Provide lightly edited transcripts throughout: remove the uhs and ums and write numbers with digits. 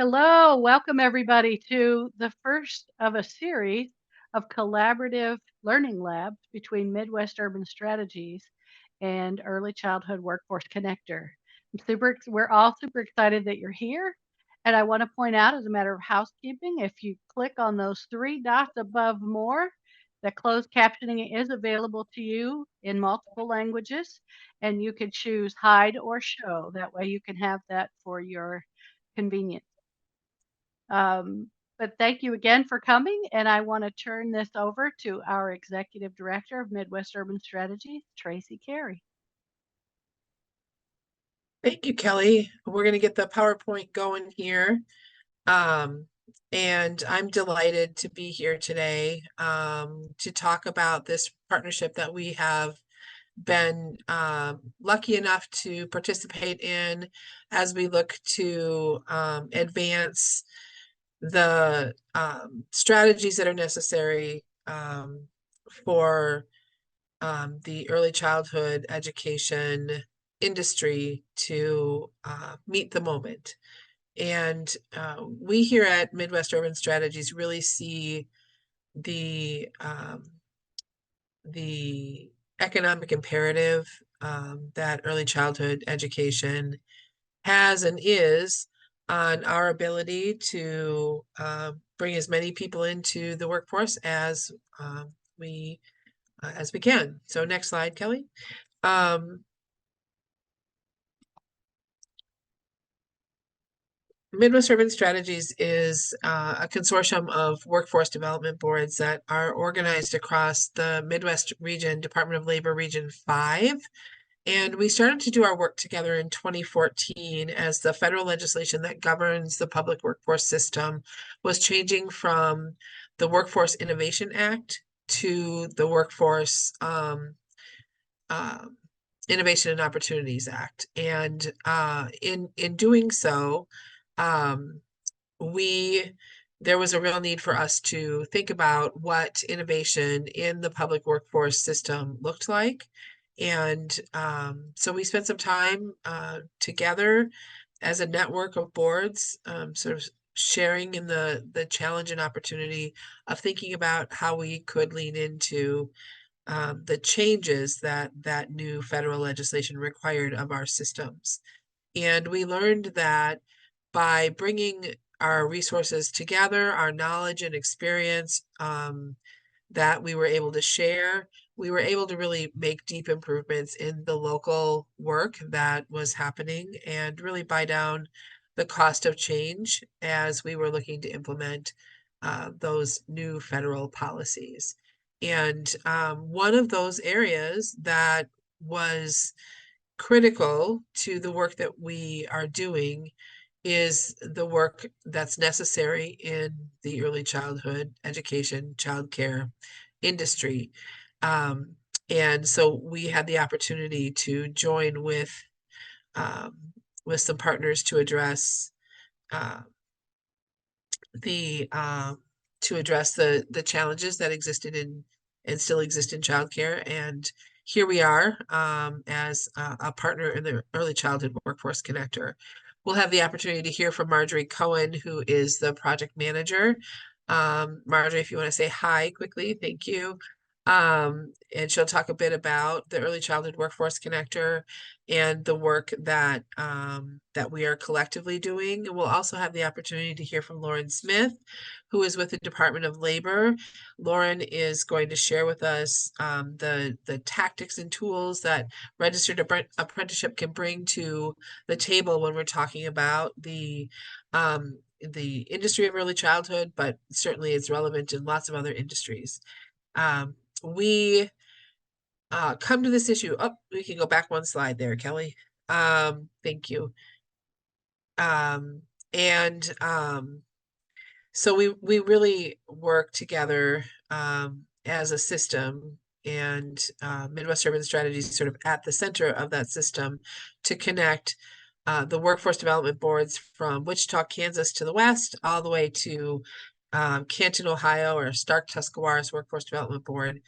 Hello, welcome everybody to the first of a series of collaborative learning labs between Midwest Urban Strategies and Early Childhood Workforce Connector. We're all super excited that you're here. And I want to point out, as a matter of housekeeping, if you click on those three dots above more, the closed captioning is available to you in multiple languages, and you can choose hide or show. That way you can have that for your convenience. But thank you again for coming, and I want to turn this over to our Executive Director of Midwest Urban Strategy, Tracy Carey. Thank you, Kelly. We're going to get the PowerPoint going here. And I'm delighted to be here today to talk about this partnership that we have been lucky enough to participate in as we look to advance the strategies that are necessary for the early childhood education industry to meet the moment. And we here at Midwest Urban Strategies really see the economic imperative that early childhood education has and is on our ability to bring as many people into the workforce as we can. So next slide, Kelly. Midwest Urban Strategies is a consortium of workforce development boards that are organized across the Midwest region, Department of Labor Region 5. And we started to do our work together in 2014 as the federal legislation that governs the public workforce system was changing from the Workforce Innovation Act to the Workforce Innovation and Opportunities Act. And in doing so, there was a real need for us to think about what innovation in the public workforce system looked like. And so we spent some time together as a network of boards, sort of sharing in the challenge and opportunity of thinking about how we could lean into the changes that new federal legislation required of our systems. And we learned that by bringing our resources together, our knowledge and experience that we were able to share, we were able to really make deep improvements in the local work that was happening and really buy down the cost of change as we were looking to implement those new federal policies. And one of those areas that was critical to the work that we are doing is the work that's necessary in the early childhood education, childcare industry. And so we had the opportunity to join with some partners to address the challenges that existed in and still exist in childcare. And here we are as a partner in the Early Childhood Workforce Connector. We'll have the opportunity to hear from Marjorie Cohen, who is the project manager. Marjorie, if you want to say hi quickly, thank you. And she'll talk a bit about the Early Childhood Workforce Connector and the work that that we are collectively doing. And we'll also have the opportunity to hear from Lauren Smith, who is with the Department of Labor. Lauren is going to share with us the tactics and tools that registered apprenticeship can bring to the table when we're talking about the industry of early childhood, but certainly it's relevant in lots of other industries. We come to this issue. Oh, we can go back one slide there, Kelly. Thank you. So we really work together as a system, and Midwest Urban Strategies sort of at the center of that system to connect the workforce development boards from Wichita, Kansas to the west, all the way to Canton, Ohio, or Stark Tuscarawas Workforce Development Board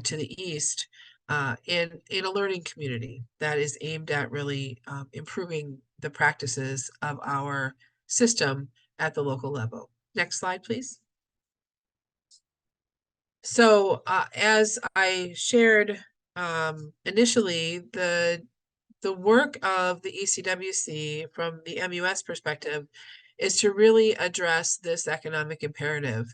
to the east, in a learning community that is aimed at really improving the practices of our system at the local level. Next slide, please. So as I shared initially, the work of the ECWC from the MUS perspective is to really address this economic imperative.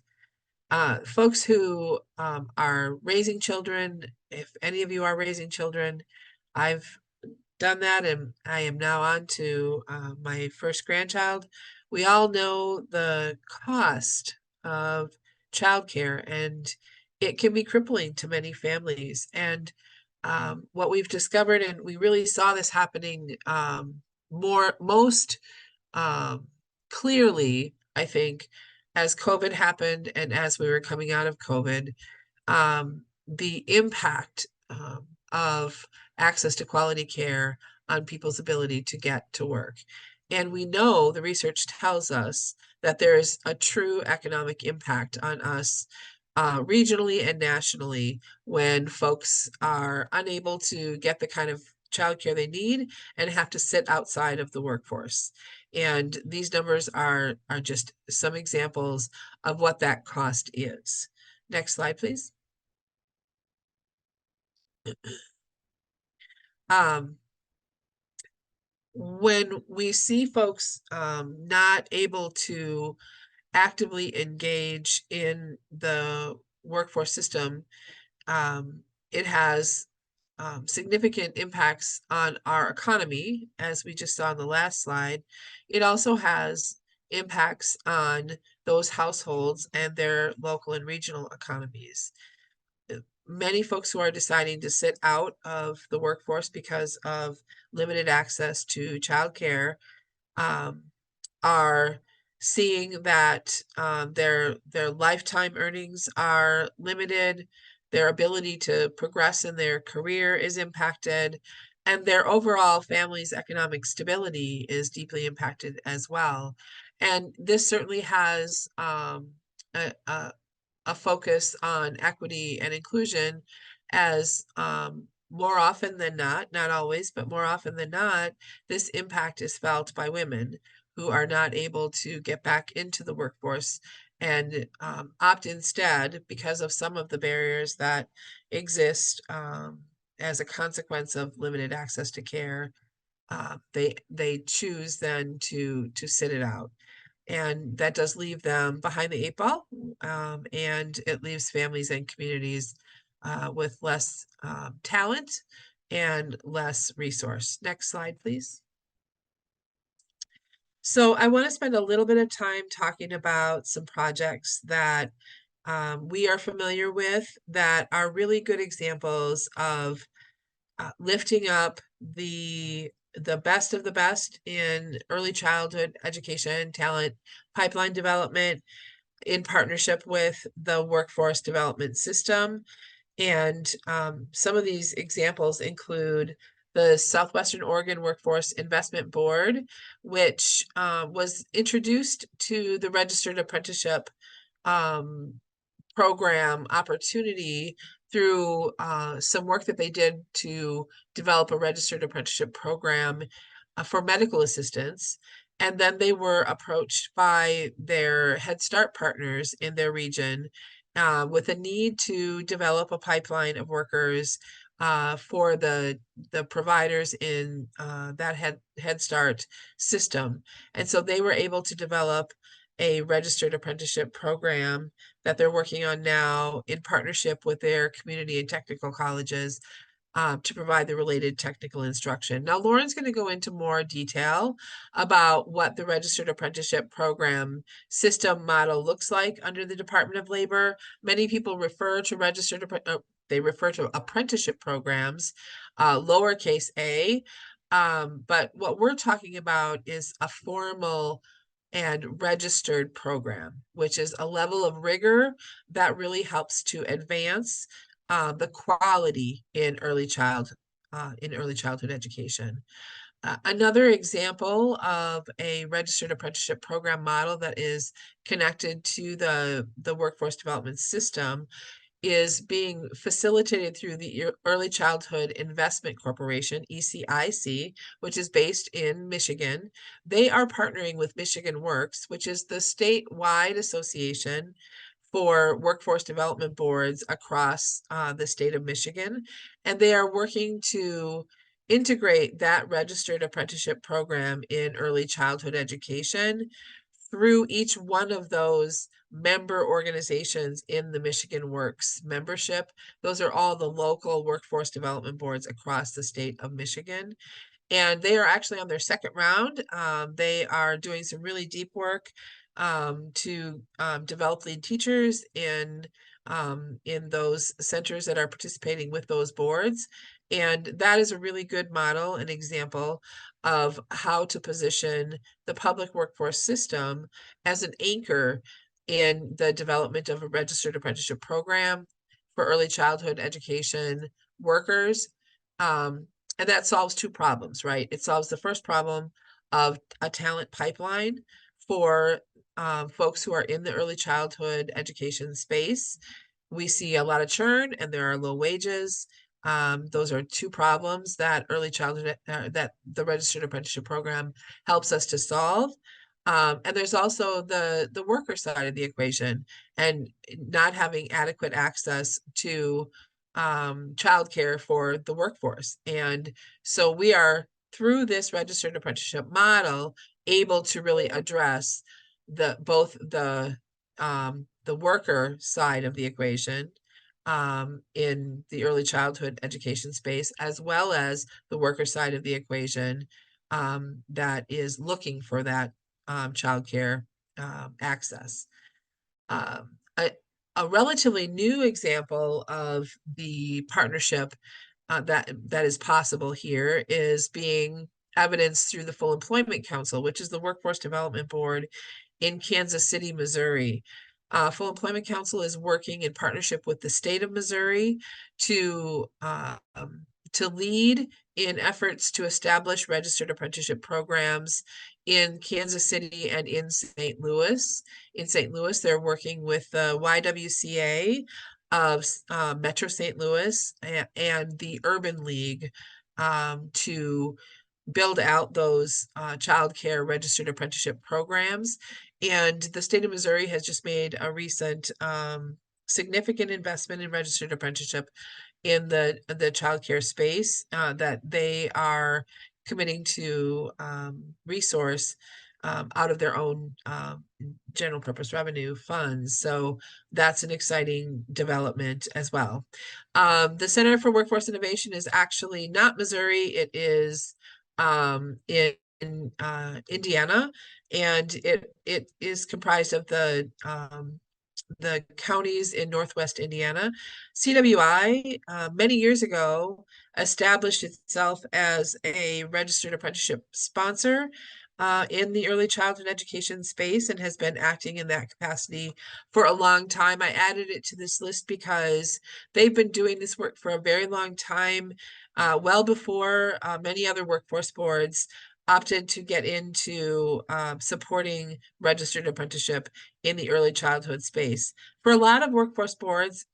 Folks who are raising children, if any of you are raising children, I've done that and I am now on to my first grandchild. We all know the cost of childcare, and it can be crippling to many families. And what we've discovered, and we really saw this happening most um, clearly, I think, as COVID happened and as we were coming out of COVID, the impact of access to quality care on people's ability to get to work. And we know the research tells us that there is a true economic impact on us regionally and nationally when folks are unable to get the kind of childcare they need and have to sit outside of the workforce. And these numbers are just some examples of what that cost is. Next slide, please. When we see folks not able to actively engage in the workforce system, it has significant impacts on our economy, as we just saw on the last slide. It also has impacts on those households and their local and regional economies. Many folks who are deciding to sit out of the workforce because of limited access to childcare are seeing that their lifetime earnings are limited, their ability to progress in their career is impacted, and their overall family's economic stability is deeply impacted as well. And this certainly has a focus on equity and inclusion, as more often than not always, but more often than not, this impact is felt by women who are not able to get back into the workforce and opt instead, because of some of the barriers that exist as a consequence of limited access to care, they choose then to sit it out. And that does leave them behind the eight ball, and it leaves families and communities with less talent and less resource. Next slide, please. So I want to spend a little bit of time talking about some projects that we are familiar with that are really good examples of lifting up the best of the best in early childhood education, talent, pipeline development in partnership with the workforce development system. And some of these examples include the Southwestern Oregon Workforce Investment Board, which was introduced to the registered apprenticeship program opportunity through some work that they did to develop a registered apprenticeship program for medical assistants. And then they were approached by their Head Start partners in their region with a need to develop a pipeline of workers for the providers in that Head Start system. And so they were able to develop a registered apprenticeship program that they're working on now in partnership with their community and technical colleges to provide the related technical instruction. Now, Lauren's going to go into more detail about what the registered apprenticeship program system model looks like under the Department of Labor. Many people refer to they refer to apprenticeship programs, lowercase a, but what we're talking about is a formal and registered program, which is a level of rigor that really helps to advance the quality in early childhood education. Another example of a registered apprenticeship program model that is connected to the workforce development system is being facilitated through the Early Childhood Investment Corporation, ECIC, which is based in Michigan. They are partnering with Michigan Works, which is the statewide association for workforce development boards across the state of Michigan. And they are working to integrate that registered apprenticeship program in early childhood education through each one of those member organizations in the Michigan Works membership. Those are all the local workforce development boards across the state of Michigan. And they are actually on their second round. They are doing some really deep work to develop lead teachers in those centers that are participating with those boards. And that is a really good model and example of how to position the public workforce system as an anchor in the development of a registered apprenticeship program for early childhood education workers. And that solves two problems, right? It solves the first problem of a talent pipeline for folks who are in the early childhood education space. We see a lot of churn and there are low wages. Those are two problems that early childhood, that the registered apprenticeship program helps us to solve. And there's also the worker side of the equation and not having adequate access to childcare for the workforce. And so we are, through this registered apprenticeship model, able to really address both the worker side of the equation in the early childhood education space, as well as the worker side of the equation that is looking for that childcare access. A, a relatively new example of the partnership that is possible here is being evidenced through the Full Employment Council, which is the workforce development board in Kansas City, Missouri. Full Employment Council is working in partnership with the state of Missouri to lead in efforts to establish registered apprenticeship programs in Kansas City and in St. Louis. In St. Louis, they're working with the YWCA of Metro St. Louis and the Urban League to build out those child care registered apprenticeship programs. And the state of Missouri has just made a recent significant investment in registered apprenticeship in the child care space that they are committing to resource out of their own general purpose revenue funds. So that's an exciting development as well. The Center for Workforce Innovation is actually not Missouri, it is in Indiana, and it is comprised of the counties in Northwest Indiana. CWI, many years ago, established itself as a registered apprenticeship sponsor in the early childhood education space and has been acting in that capacity for a long time. I added it to this list because they've been doing this work for a very long time, well before many other workforce boards opted to get into supporting registered apprenticeship in the early childhood space. For a lot of workforce boards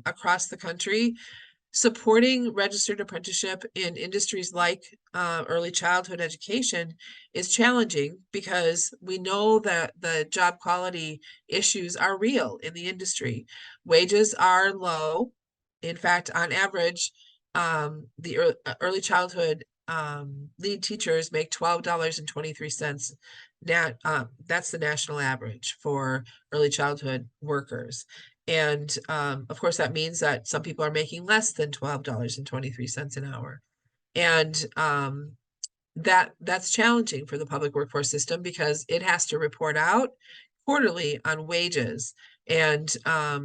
across the country, supporting registered apprenticeship in industries like early childhood education is challenging because we know that the job quality issues are real in the industry. Wages are low. In fact, on average, the early childhood lead teachers make $12.23. That's the national average for early childhood workers. And of course, that means that some people are making less than $12.23 an hour. And that's challenging for the public workforce system because it has to report out quarterly on wages. And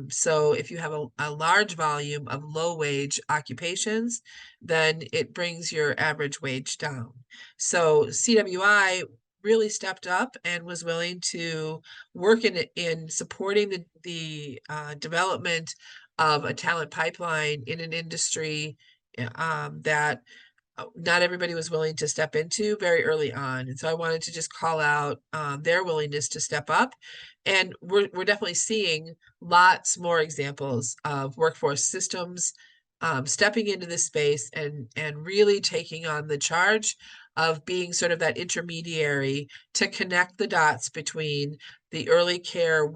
so if you have a large volume of low wage occupations, then it brings your average wage down. So CWI really stepped up and was willing to work in supporting the development of a talent pipeline in an industry that not everybody was willing to step into very early on. And so I wanted to just call out their willingness to step up. And we're definitely seeing lots more examples of workforce systems stepping into this space and really taking on the charge of being sort of that intermediary to connect the dots between the early care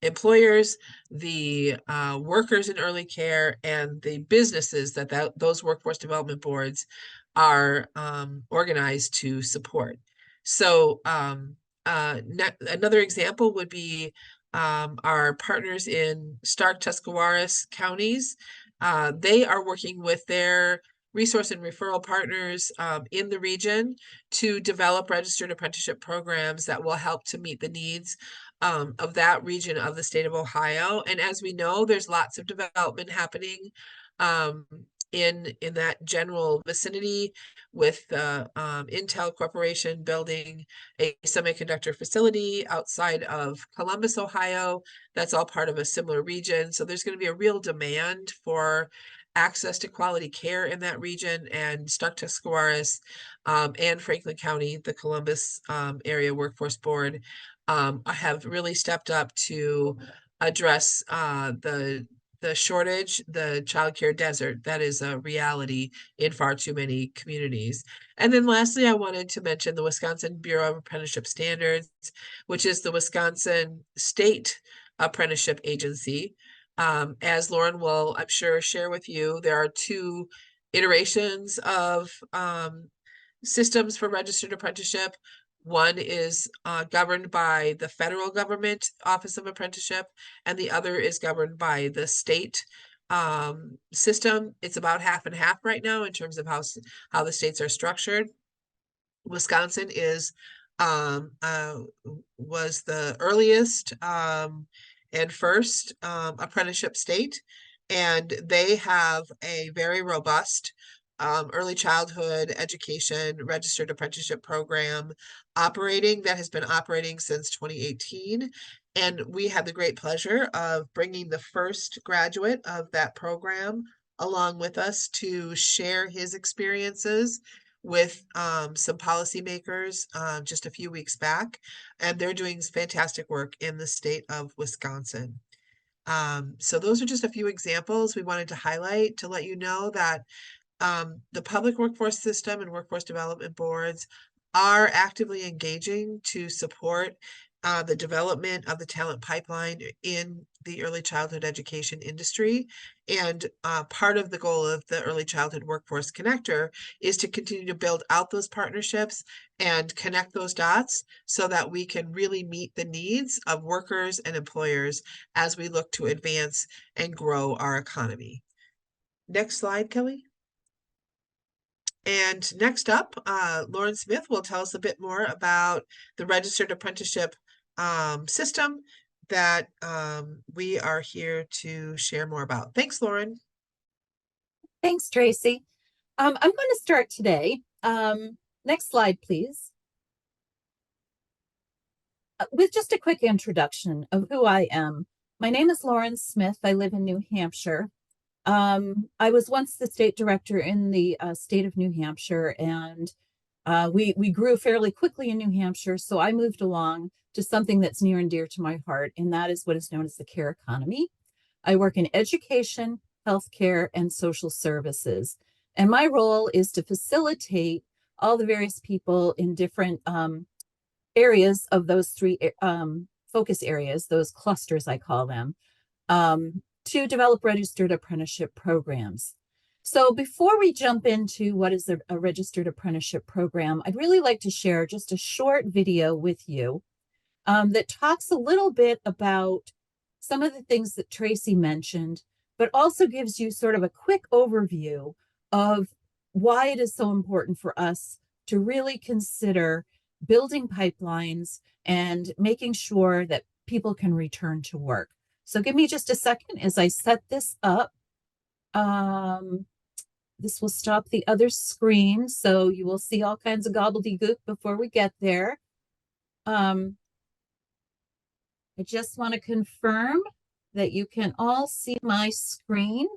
employers, the workers in early care, and the businesses that those workforce development boards are organized to support. So another example would be our partners in Stark Tuscarawas counties. They are working with their resource and referral partners in the region to develop registered apprenticeship programs that will help to meet the needs of that region of the state of Ohio. And as we know, there's lots of development happening um, in that general vicinity, with the Intel Corporation building a semiconductor facility outside of Columbus, Ohio. That's all part of a similar region. So there's going to be a real demand for access to quality care in that region, and Stuck Tuscarawas and Franklin County, the Columbus Area Workforce Board, have really stepped up to address the shortage, the childcare desert that is a reality in far too many communities. And then lastly, I wanted to mention the Wisconsin Bureau of Apprenticeship Standards, which is the Wisconsin state apprenticeship agency. As Lauren will, I'm sure, share with you, there are two iterations of systems for registered apprenticeship. One is governed by the federal government Office of Apprenticeship, and the other is governed by the state system. It's about half and half right now in terms of how the states are structured. Wisconsin is was the earliest and first apprenticeship state, and they have a very robust early childhood education registered apprenticeship program operating that has been operating since 2018. And we had the great pleasure of bringing the first graduate of that program along with us to share his experiences with some policymakers just a few weeks back, and they're doing fantastic work in the state of Wisconsin. So those are just a few examples we wanted to highlight to let you know that the public workforce system and workforce development boards are actively engaging to support the development of the talent pipeline in the early childhood education industry. And part of the goal of the Early Childhood Workforce Connector is to continue to build out those partnerships and connect those dots so that we can really meet the needs of workers and employers as we look to advance and grow our economy. Next slide, Kelly. And next up, Lauren Smith will tell us a bit more about the registered apprenticeship system that we are here to share more about. Thanks, Lauren. Thanks, Tracy. I'm going to start today. Next slide, please. With just a quick introduction of who I am. My name is Lauren Smith. I live in New Hampshire. I was once the state director in the state of New Hampshire, and we grew fairly quickly in New Hampshire, so I moved along to something that's near and dear to my heart, and that is what is known as the care economy. I work in education, healthcare, and social services, and my role is to facilitate all the various people in different areas of those three focus areas, those clusters I call them, to develop registered apprenticeship programs. So before we jump into what is a registered apprenticeship program, I'd really like to share just a short video with you that talks a little bit about some of the things that Tracy mentioned, but also gives you sort of a quick overview of why it is so important for us to really consider building pipelines and making sure that people can return to work. So give me just a second as I set this up. This will stop the other screen, so you will see all kinds of gobbledygook before we get there. I just want to confirm that you can all see my screen.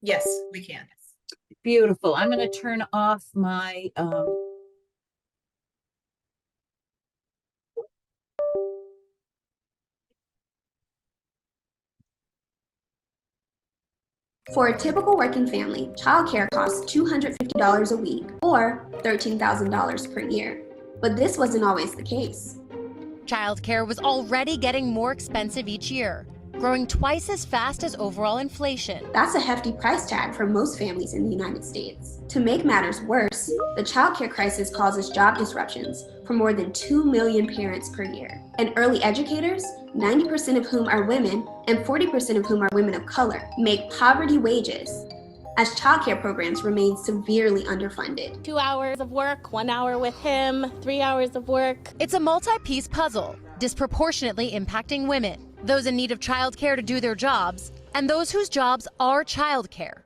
Yes, we can. Beautiful. I'm going to turn off my For a typical working family, childcare costs $250 a week or $13,000 per year. But this wasn't always the case. Childcare was already getting more expensive each year, growing twice as fast as overall inflation. That's a hefty price tag for most families in the United States. To make matters worse, the childcare crisis causes job disruptions for more than 2 million parents per year. And early educators, 90% of whom are women and 40% of whom are women of color, make poverty wages, as childcare programs remain severely underfunded. 2 hours of work, 1 hour with him, 3 hours of work. It's a multi-piece puzzle, disproportionately impacting women, those in need of childcare to do their jobs, and those whose jobs are childcare.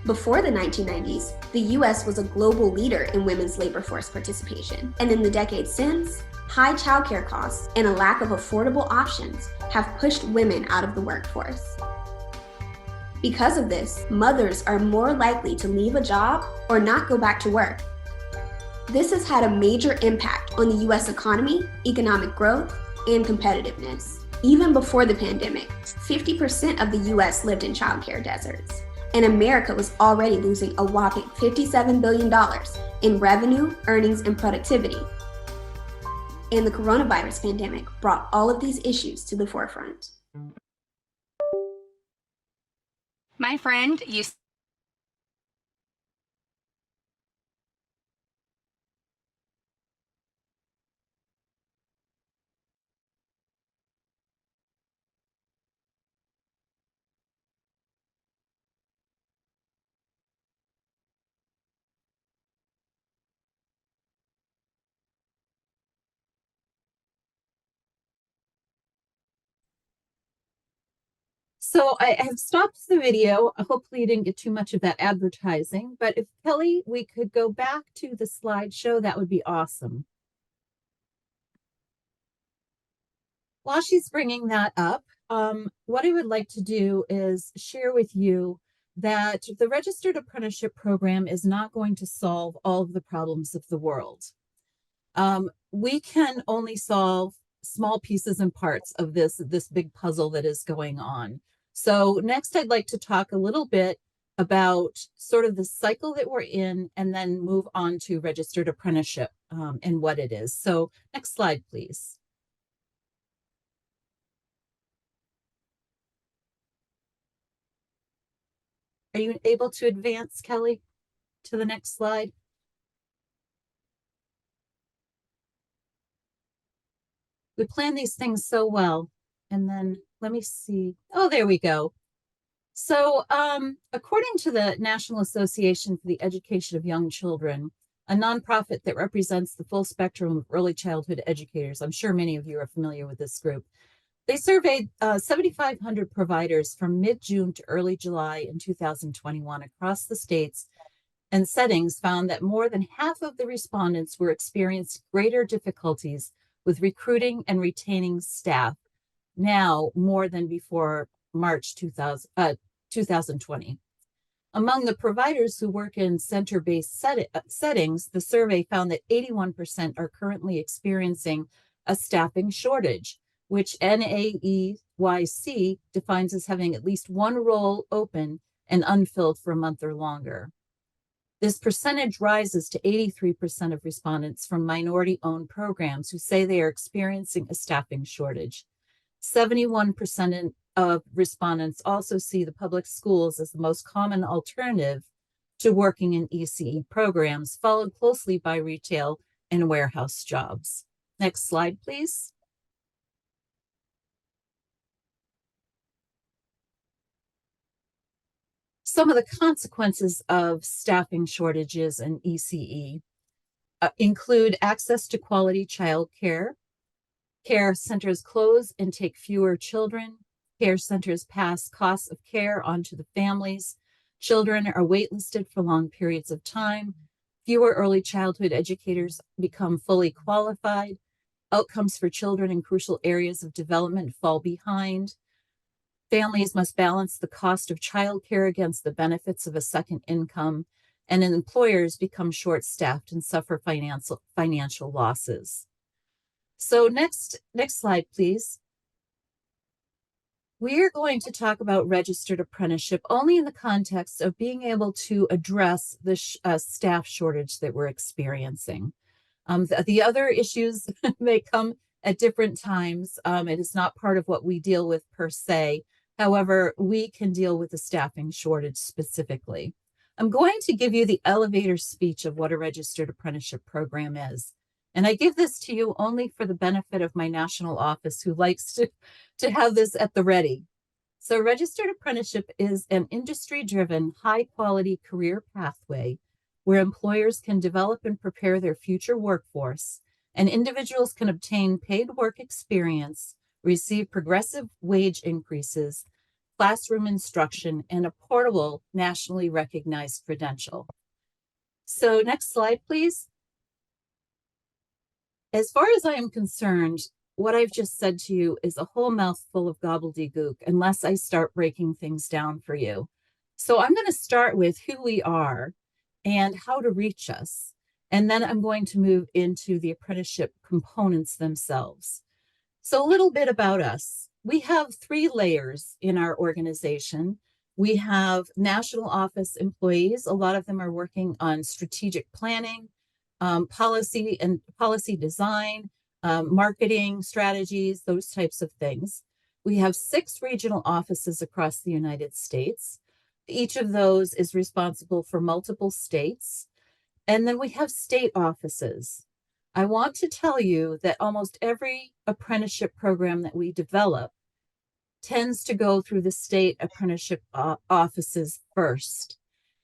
Before the 1990s, the US was a global leader in women's labor force participation. And in the decades since, high childcare costs and a lack of affordable options have pushed women out of the workforce. Because of this, mothers are more likely to leave a job or not go back to work. This has had a major impact on the US economy, economic growth, and competitiveness. Even before the pandemic, 50% of the US lived in childcare deserts, and America was already losing a whopping $57 billion in revenue, earnings, and productivity. And the coronavirus pandemic brought all of these issues to the forefront. My friend used So I have stopped the video. Hopefully you didn't get too much of that advertising, but if Kelly, we could go back to the slideshow, that would be awesome. While she's bringing that up, what I would like to do is share with you that the Registered Apprenticeship Program is not going to solve all of the problems of the world. We can only solve small pieces and parts of this big puzzle that is going on. So next, I'd like to talk a little bit about sort of the cycle that we're in and then move on to registered apprenticeship and what it is. So next slide, please. Are you able to advance, Kelly, to the next slide? We plan these things so well. And then let me see. Oh, there we go. So according to the National Association for the Education of Young Children, a nonprofit that represents the full spectrum of early childhood educators, I'm sure many of you are familiar with this group, they surveyed 7,500 providers from mid-June to early July in 2021 across the states, and settings found that more than half of the respondents were experiencing greater difficulties with recruiting and retaining staff now more than before March 2020. Among the providers who work in center-based settings, the survey found that 81% are currently experiencing a staffing shortage, which NAEYC defines as having at least one role open and unfilled for a month or longer. This percentage rises to 83% of respondents from minority-owned programs who say they are experiencing a staffing shortage. 71% of respondents also see the public schools as the most common alternative to working in ECE programs, followed closely by retail and warehouse jobs. Next slide, please. Some of the consequences of staffing shortages in ECE include access to quality child care. Care centers close and take fewer children. Care centers pass costs of care onto the families. Children are waitlisted for long periods of time. Fewer early childhood educators become fully qualified. Outcomes for children in crucial areas of development fall behind. Families must balance the cost of childcare against the benefits of a second income, and employers become short-staffed and suffer financial losses. So next slide, please. We're going to talk about registered apprenticeship only in the context of being able to address the staff shortage that we're experiencing. The other issues may come at different times. It is not part of what we deal with per se. However, we can deal with the staffing shortage specifically. I'm going to give you the elevator speech of what a registered apprenticeship program is. And I give this to you only for the benefit of my national office, who likes to have this at the ready. So registered apprenticeship is an industry-driven, high-quality career pathway where employers can develop and prepare their future workforce, and individuals can obtain paid work experience, receive progressive wage increases, classroom instruction, and a portable, nationally recognized credential. So next slide, please. As far as I am concerned, what I've just said to you is a whole mouthful of gobbledygook unless I start breaking things down for you. So I'm going to start with who we are and how to reach us. And then I'm going to move into the apprenticeship components themselves. So a little bit about us. We have 3 layers in our organization. We have national office employees. A lot of them are working on strategic planning, policy design, marketing strategies, those types of things. We have 6 regional offices across the United States. Each of those is responsible for multiple states. And then we have state offices. I want to tell you that almost every apprenticeship program that we develop tends to go through the state apprenticeship offices first,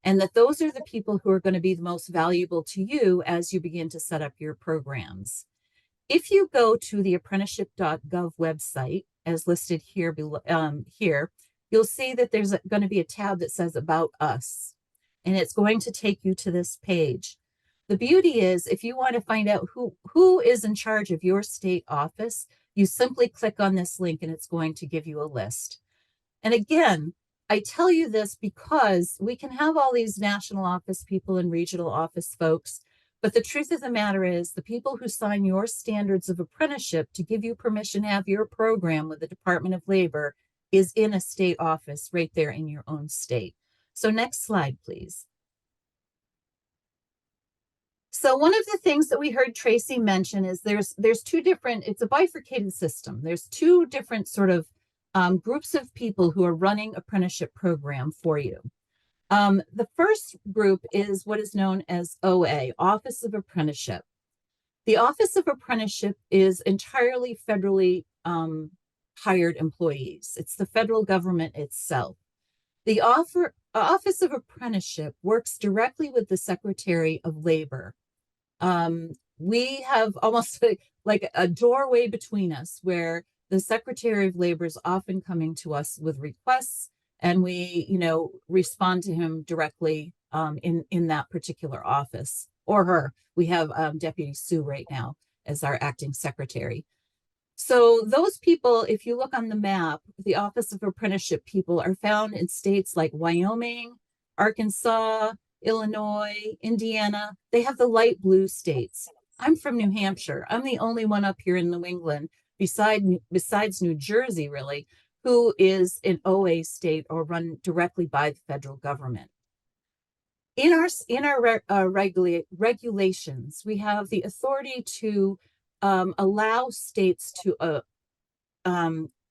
and that those are the people who are going to be the most valuable to you as you begin to set up your programs. If you go to the apprenticeship.gov website, as listed here, you'll see that there's going to be a tab that says About Us, and it's going to take you to this page. The beauty is, if you want to find out who is in charge of your state office, you simply click on this link and it's going to give you a list. And again, I tell you this because we can have all these national office people and regional office folks, but the truth of the matter is the people who sign your standards of apprenticeship to give you permission to have your program with the Department of Labor is in a state office right there in your own state. So next slide, please. So one of the things that we heard Tracy mention is there's 2 different, it's a bifurcated system. There's 2 different sort of groups of people who are running apprenticeship program for you. The first group is what is known as OA, Office of Apprenticeship. The Office of Apprenticeship is entirely federally hired employees. It's the federal government itself. The Office of Apprenticeship works directly with the Secretary of Labor. We have almost like a doorway between us where the Secretary of Labor is often coming to us with requests, and we, respond to him directly in that particular office, or her. We have Deputy Sue right now as our acting secretary. So those people, if you look on the map, the Office of Apprenticeship people are found in states like Wyoming, Arkansas, Illinois, Indiana. They have the light blue states. I'm from New Hampshire. I'm the only one up here in New England, besides New Jersey, really, who is an OA state or run directly by the federal government. In our regulations, we have the authority to allow states to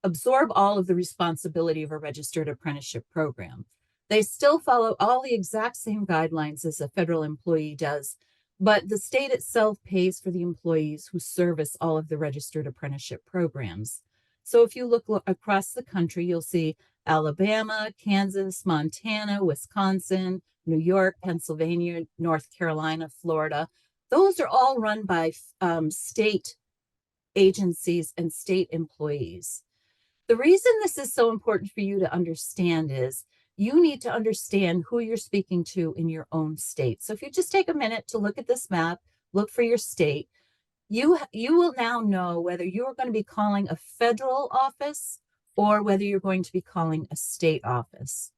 absorb all of the responsibility of a registered apprenticeship program. They still follow all the exact same guidelines as a federal employee does, but the state itself pays for the employees who service all of the registered apprenticeship programs. So if you look across the country, you'll see Alabama, Kansas, Montana, Wisconsin, New York, Pennsylvania, North Carolina, Florida. Those are all run by state agencies and state employees. The reason this is so important for you to understand is you need to understand who you're speaking to in your own state. So if you just take a minute to look at this map, look for your state, you will now know whether you are going to be calling a federal office or whether you're going to be calling a state office.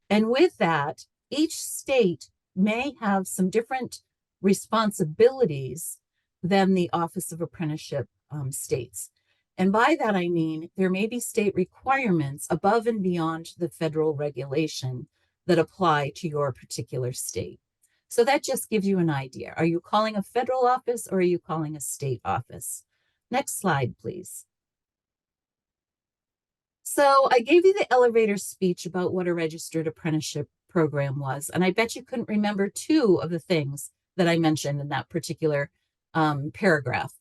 And with that, each state may have some different responsibilities than the Office of Apprenticeship states. And by that, I mean there may be state requirements above and beyond the federal regulation that apply to your particular state. So that just gives you an idea. Are you calling a federal office or are you calling a state office? Next slide, please. So I gave you the elevator speech about what a registered apprenticeship program was, and I bet you couldn't remember two of the things that I mentioned in that particular paragraph.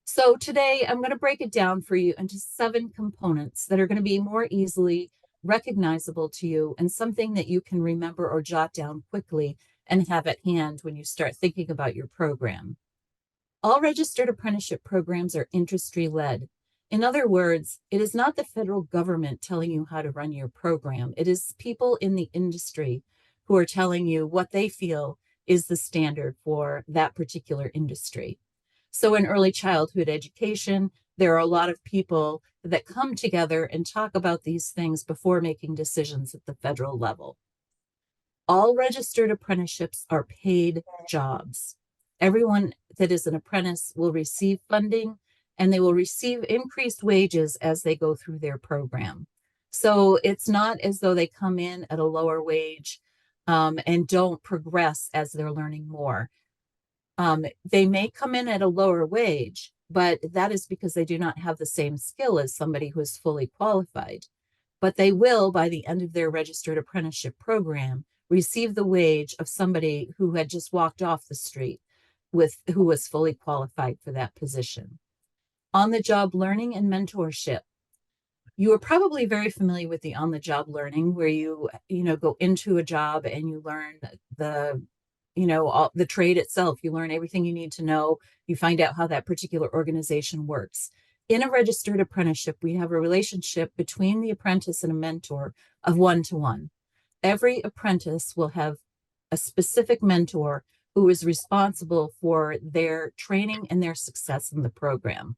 So today I'm going to break it down for you into 7 components that are going to be more easily recognizable to you and something that you can remember or jot down quickly and have at hand when you start thinking about your program. All registered apprenticeship programs are industry-led. In other words, it is not the federal government telling you how to run your program. It is people in the industry who are telling you what they feel is the standard for that particular industry. So in early childhood education, there are a lot of people that come together and talk about these things before making decisions at the federal level. All registered apprenticeships are paid jobs. Everyone that is an apprentice will receive funding and they will receive increased wages as they go through their program. So it's not as though they come in at a lower wage and don't progress as they're learning more. They may come in at a lower wage, but that is because they do not have the same skill as somebody who is fully qualified. But they will, by the end of their registered apprenticeship program, receive the wage of somebody who had just walked off the street who was fully qualified for that position. On-the-job learning and mentorship. You are probably very familiar with the on-the-job learning where you go into a job and you learn the trade itself. You learn everything you need to know. You find out how that particular organization works. In a registered apprenticeship, we have a relationship between the apprentice and a mentor of 1-to-1. Every apprentice will have a specific mentor who is responsible for their training and their success in the program.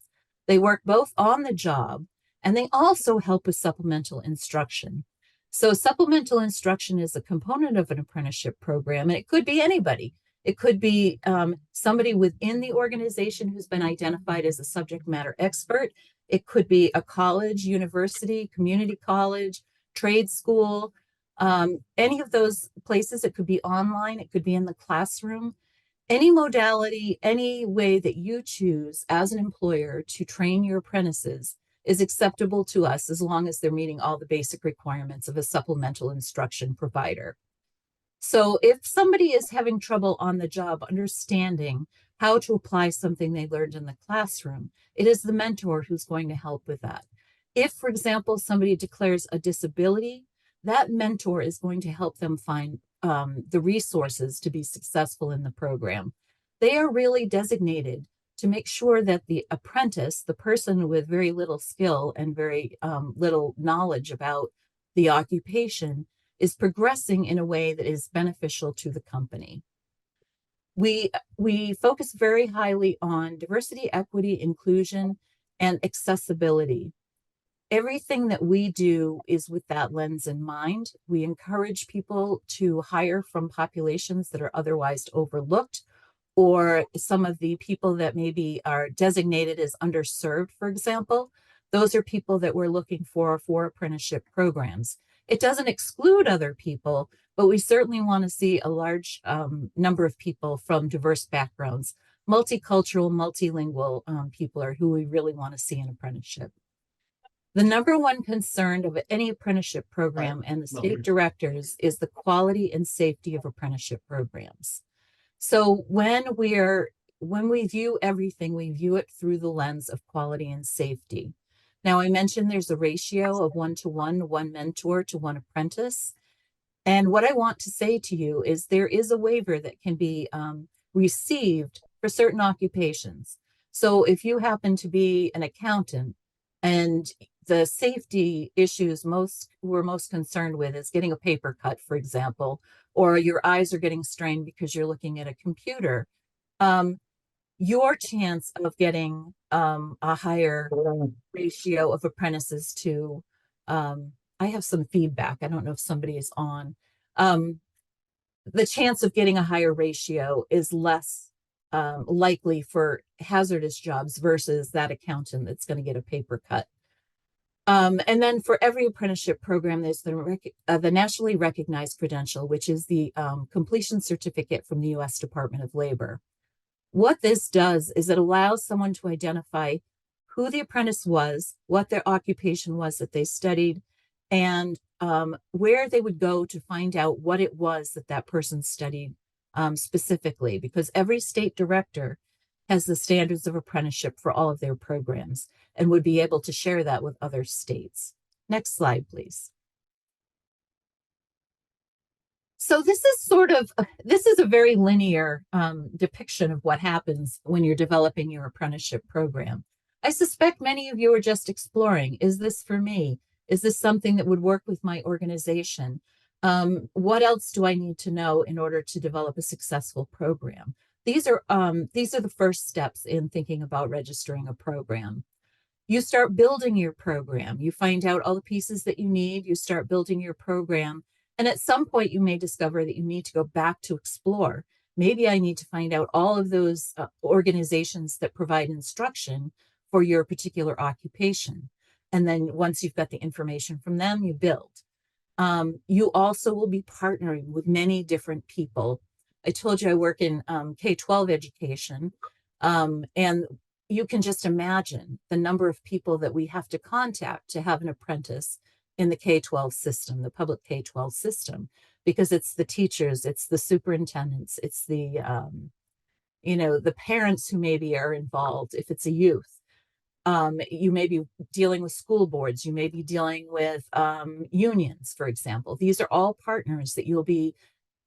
They work both on the job and they also help with supplemental instruction. So supplemental instruction is a component of an apprenticeship program, and it could be anybody. It could be somebody within the organization who's been identified as a subject matter expert. It could be a college, university, community college, trade school, any of those places. It could be online. It could be in the classroom. Any modality, any way that you choose as an employer to train your apprentices is acceptable to us as long as they're meeting all the basic requirements of a supplemental instruction provider. So if somebody is having trouble on the job understanding how to apply something they learned in the classroom, it is the mentor who's going to help with that. If, for example, somebody declares a disability, that mentor is going to help them find the resources to be successful in the program. They are really designated to make sure that the apprentice, the person with very little skill and very little knowledge about the occupation, is progressing in a way that is beneficial to the company. We focus very highly on diversity, equity, inclusion, and accessibility. Everything that we do is with that lens in mind. We encourage people to hire from populations that are otherwise overlooked, or some of the people that maybe are designated as underserved, for example. Those are people that we're looking for apprenticeship programs. It doesn't exclude other people, but we certainly want to see a large number of people from diverse backgrounds. Multicultural, multilingual people are who we really want to see in apprenticeship. The number one concern of any apprenticeship program and the state directors is the quality and safety of apprenticeship programs. So when we view everything, we view it through the lens of quality and safety. Now, I mentioned there's a ratio of 1-to-1, one mentor to one apprentice. And what I want to say to you is there is a waiver that can be received for certain occupations. So if you happen to be an accountant and the safety issues we're most concerned with is getting a paper cut, for example, or your eyes are getting strained because you're looking at a computer, your chance of getting a higher ratio of apprentices to I have some feedback. I don't know if somebody is on. The chance of getting a higher ratio is less likely for hazardous jobs versus that accountant that's going to get a paper cut. And then for every apprenticeship program, there's the nationally recognized credential, which is the completion certificate from the U.S. Department of Labor. What this does is it allows someone to identify who the apprentice was, what their occupation was that they studied, and where they would go to find out what it was that that person studied specifically, because every state director has the standards of apprenticeship for all of their programs and would be able to share that with other states. Next slide, please. So this is a very linear depiction of what happens when you're developing your apprenticeship program. I suspect many of you are just exploring, is this for me? Is this something that would work with my organization? What else do I need to know in order to develop a successful program? These are the first steps in thinking about registering a program. You start building your program. You find out all the pieces that you need. You start building your program. And at some point, you may discover that you need to go back to explore. Maybe I need to find out all of those organizations that provide instruction for your particular occupation. And then once you've got the information from them, you build. You also will be partnering with many different people. I told you I work in K-12 education, and you can just imagine the number of people that we have to contact to have an apprentice in the K-12 system, the public K-12 system, because it's the teachers, it's the superintendents, it's the, the parents who maybe are involved if it's a youth. You may be dealing with school boards, you may be dealing with unions, for example. These are all partners that you'll be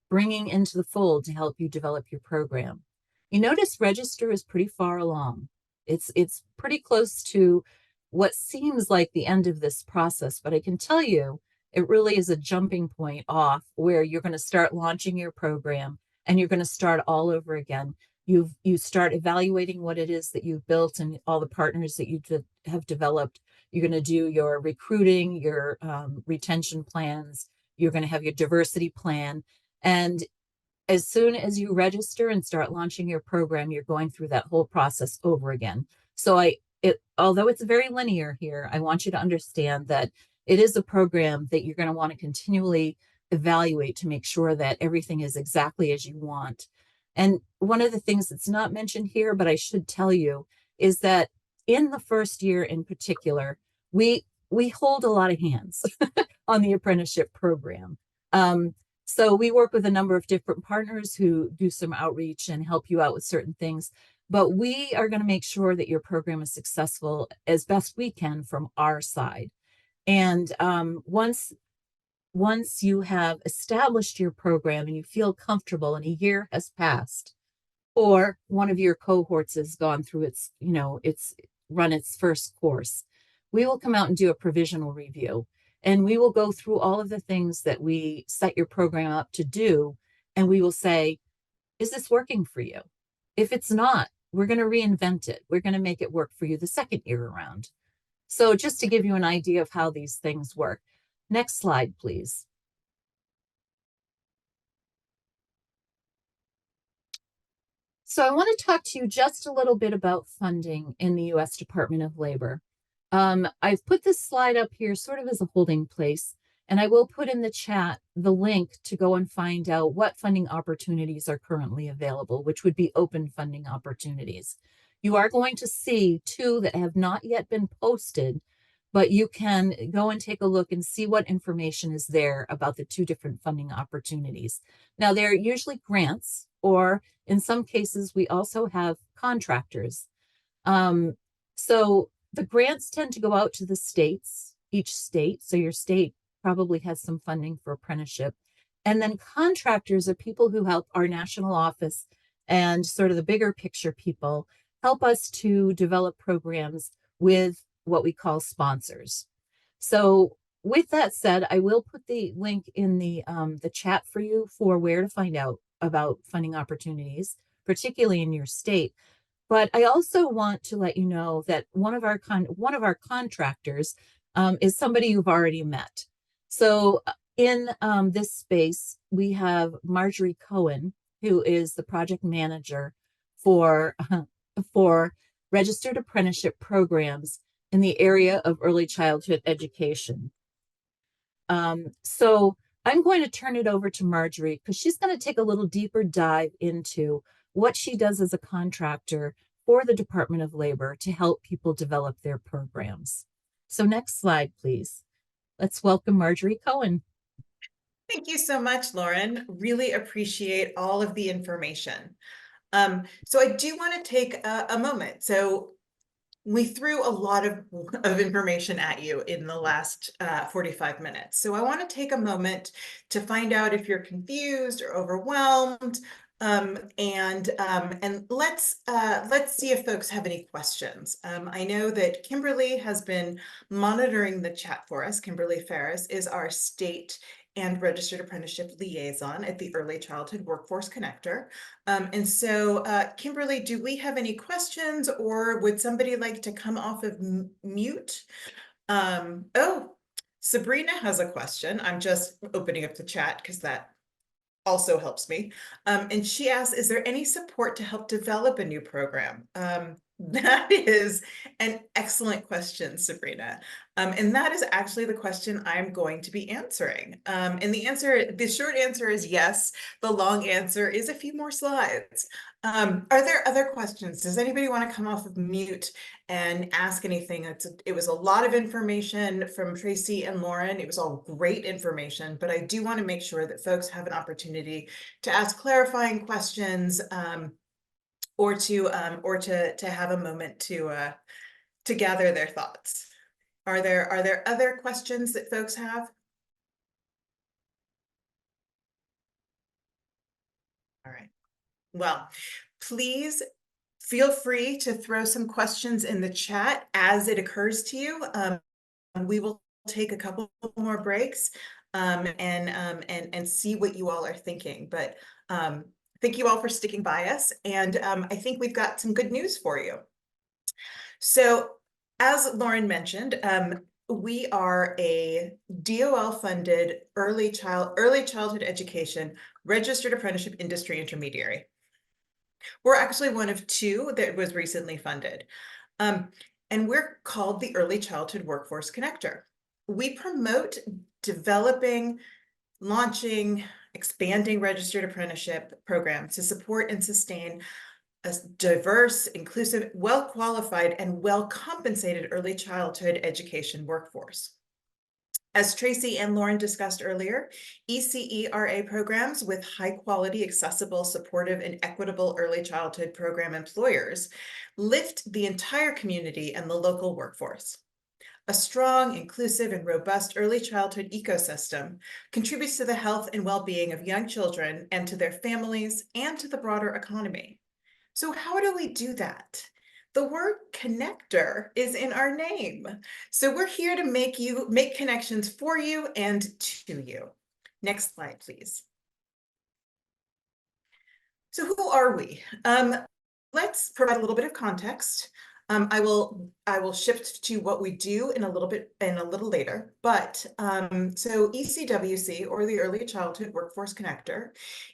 bringing into the fold to help you develop your program. You notice register is pretty far along. It's pretty close to what seems like the end of this process, but I can tell you it really is a jumping point off where you're going to start launching your program and you're going to start all over again. You start evaluating what it is that you've built and all the partners that you have developed. You're going to do your recruiting, your retention plans. You're going to have your diversity plan. And as soon as you register and start launching your program, you're going through that whole process over again. So although it's very linear here, I want you to understand that it is a program that you're going to want to continually evaluate to make sure that everything is exactly as you want. And one of the things that's not mentioned here, but I should tell you, is that in the first year in particular, we hold a lot of hands on the apprenticeship program. So we work with a number of different partners who do some outreach and help you out with certain things. But we are going to make sure that your program is successful as best we can from our side. And once you have established your program and you feel comfortable and a year has passed, or one of your cohorts has gone through it's run its first course, we will come out and do a provisional review. And we will go through all of the things that we set your program up to do. And we will say, is this working for you? If it's not, we're going to reinvent it. We're going to make it work for you the second year around. So just to give you an idea of how these things work. Next slide, please. So I want to talk to you just a little bit about funding in the U.S. Department of Labor. I've put this slide up here sort of as a holding place, and I will put in the chat the link to go and find out what funding opportunities are currently available, which would be open funding opportunities. You are going to see two that have not yet been posted, but you can go and take a look and see what information is there about the two different funding opportunities. Now, they're usually grants, or in some cases, we also have contractors. So the grants tend to go out to the states, each state. So your state probably has some funding for apprenticeship. And then contractors are people who help our national office and sort of the bigger picture people help us to develop programs with what we call sponsors. So with that said, I will put the link in the chat for you for where to find out about funding opportunities, particularly in your state. But I also want to let you know that one of our contractors is somebody you've already met. So in this space, we have Marjorie Cohen, who is the project manager for registered apprenticeship programs in the area of early childhood education. So I'm going to turn it over to Marjorie because she's going to take a little deeper dive into what she does as a contractor for the Department of Labor to help people develop their programs. So next slide, please. Let's welcome Marjorie Cohen. Thank you so much, Lauren. Really appreciate all of the information. So I do want to take a moment. So we threw a lot of information at you in the last 45 minutes. So I want to take a moment to find out if you're confused or overwhelmed. And let's see if folks have any questions. I know that Kimberly has been monitoring the chat for us. Kimberly Ferris is our state and registered apprenticeship liaison at the Early Childhood Workforce Connector. And so, Kimberly, do we have any questions, or would somebody like to come off of mute? Oh, Sabrina has a question. I'm just opening up the chat because that also helps me. And she asks, is there any support to help develop a new program? That is an excellent question, Sabrina. And that is actually the question I'm going to be answering. And the short answer is yes. The long answer is a few more slides. Are there other questions? Does anybody want to come off of mute and ask anything? It was a lot of information from Tracy and Lauren. It was all great information, but I do want to make sure that folks have an opportunity to ask clarifying questions, or to have a moment to gather their thoughts. Are there other questions that folks have? All right. Well, please feel free to throw some questions in the chat as it occurs to you. We will take a couple more breaks and see what you all are thinking. But thank you all for sticking by us. And I think we've got some good news for you. So as Lauren mentioned, we are a DOL-funded early childhood education registered apprenticeship industry intermediary. We're actually one of two that was recently funded. And we're called the Early Childhood Workforce Connector. We promote developing, launching, expanding registered apprenticeship programs to support and sustain a diverse, inclusive, well-qualified, and well-compensated early childhood education workforce. As Tracy and Lauren discussed earlier, ECE RA programs with high-quality, accessible, supportive, and equitable early childhood program employers lift the entire community and the local workforce. A strong, inclusive, and robust early childhood ecosystem contributes to the health and well-being of young children and to their families and to the broader economy. So how do we do that? The word connector is in our name. So we're here to make connections for you and to you. Next slide, please. So who are we? Let's provide a little bit of context. I will shift to what we do in a little later, but so ECWC, or the Early Childhood Workforce Connector,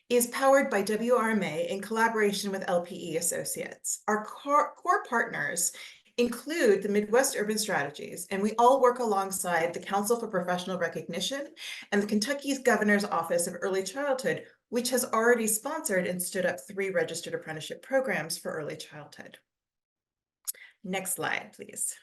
is powered by WRMA in collaboration with LPE Associates. Our core partners include the Midwest Urban Strategies, and we all work alongside the Council for Professional Recognition and the Kentucky Governor's Office of Early Childhood, which has already sponsored and stood up 3 registered apprenticeship programs for early childhood. Next slide, please.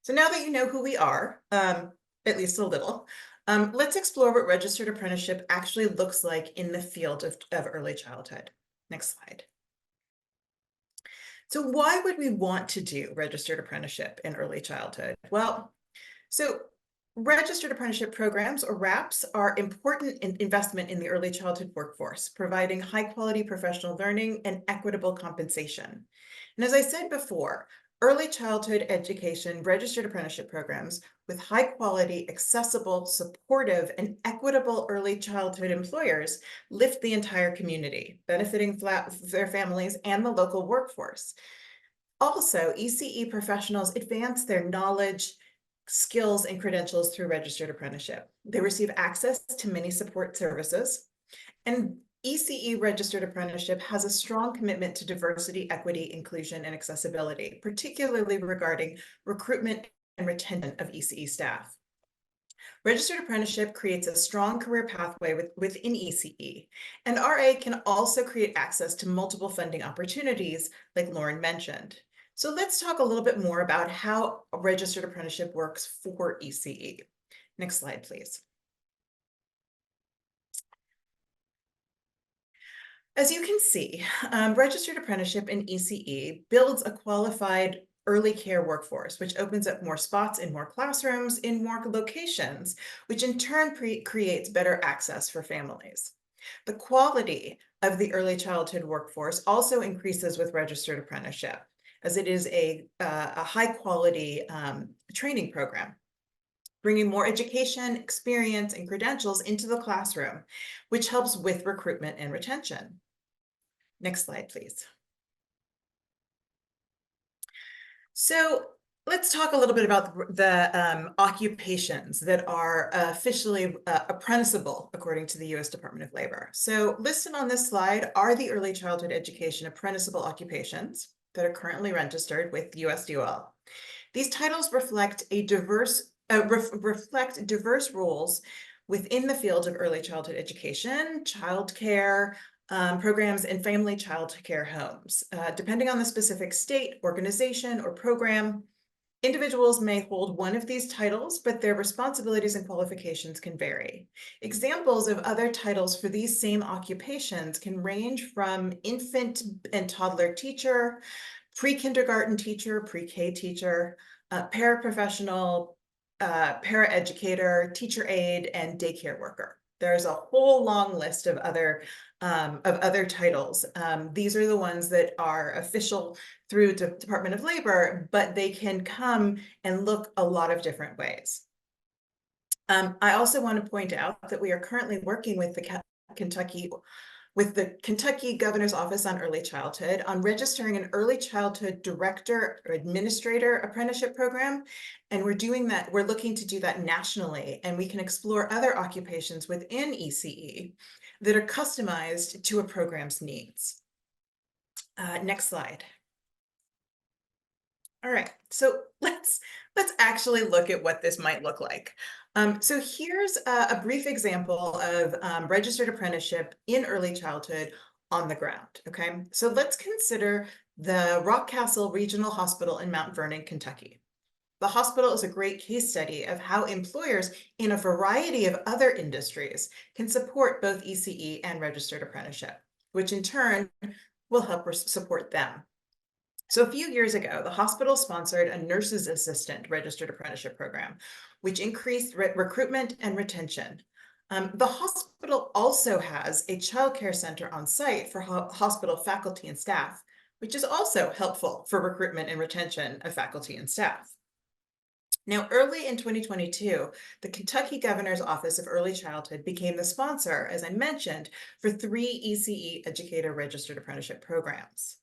So now that you know who we are, at least a little, let's explore what registered apprenticeship actually looks like in the field of early childhood. Next slide. So why would we want to do registered apprenticeship in early childhood? Well, so registered apprenticeship programs, or RAPs, are important investment in the early childhood workforce, providing high quality professional learning and equitable compensation. And as I said before, early childhood education registered apprenticeship programs with high quality, accessible, supportive, and equitable early childhood employers lift the entire community, benefiting their families and the local workforce. Also, ECE professionals advance their knowledge, skills and credentials through registered apprenticeship. They receive access to many support services, and ECE registered apprenticeship has a strong commitment to diversity, equity, inclusion, and accessibility, particularly regarding recruitment and retention of ECE staff. Registered apprenticeship creates a strong career pathway within ECE, and RA can also create access to multiple funding opportunities, like Lauren mentioned. So let's talk a little bit more about how a registered apprenticeship works for ECE. Next slide, please. As you can see, registered apprenticeship in ECE builds a qualified early care workforce, which opens up more spots in more classrooms in more locations, which in turn creates better access for families. The quality of the early childhood workforce also increases with registered apprenticeship, as it is a high quality training program, bringing more education, experience, and credentials into the classroom, which helps with recruitment and retention. Next slide, please. So let's talk a little bit about the occupations that are officially apprenticeable according to the U.S. Department of Labor. So listed on this slide are the early childhood education apprenticeable occupations that are currently registered with USDOL. These titles reflect diverse roles within the field of early childhood education, childcare, programs, and family child care homes. Depending on the specific state, organization, or program, individuals may hold one of these titles, but their responsibilities and qualifications can vary. Examples of other titles for these same occupations can range from infant and toddler teacher, pre-kindergarten teacher, pre-K teacher, paraprofessional, paraeducator, teacher aide, and daycare worker. There's a whole long list of other titles. These are the ones that are official through the Department of Labor, but they can come and look a lot of different ways. I also want to point out that we are currently working with the Kentucky Governor's Office on Early Childhood on registering an early childhood director or administrator apprenticeship program. And we're doing that, we're looking to do that nationally, and we can explore other occupations within ECE that are customized to a program's needs. Next slide. All right, so let's actually look at what this might look like. So here's a brief example of registered apprenticeship in early childhood on the ground, okay? So let's consider the Rockcastle Regional Hospital in Mount Vernon, Kentucky. The hospital is a great case study of how employers in a variety of other industries can support both ECE and registered apprenticeship, which in turn will help support them. So a few years ago, the hospital sponsored a nurse's assistant registered apprenticeship program, which increased recruitment and retention. The hospital also has a childcare center on site for hospital faculty and staff, which is also helpful for recruitment and retention of faculty and staff. Now, early in 2022, the Kentucky Governor's Office of Early Childhood became the sponsor, as I mentioned, for 3 ECE educator registered apprenticeship programs.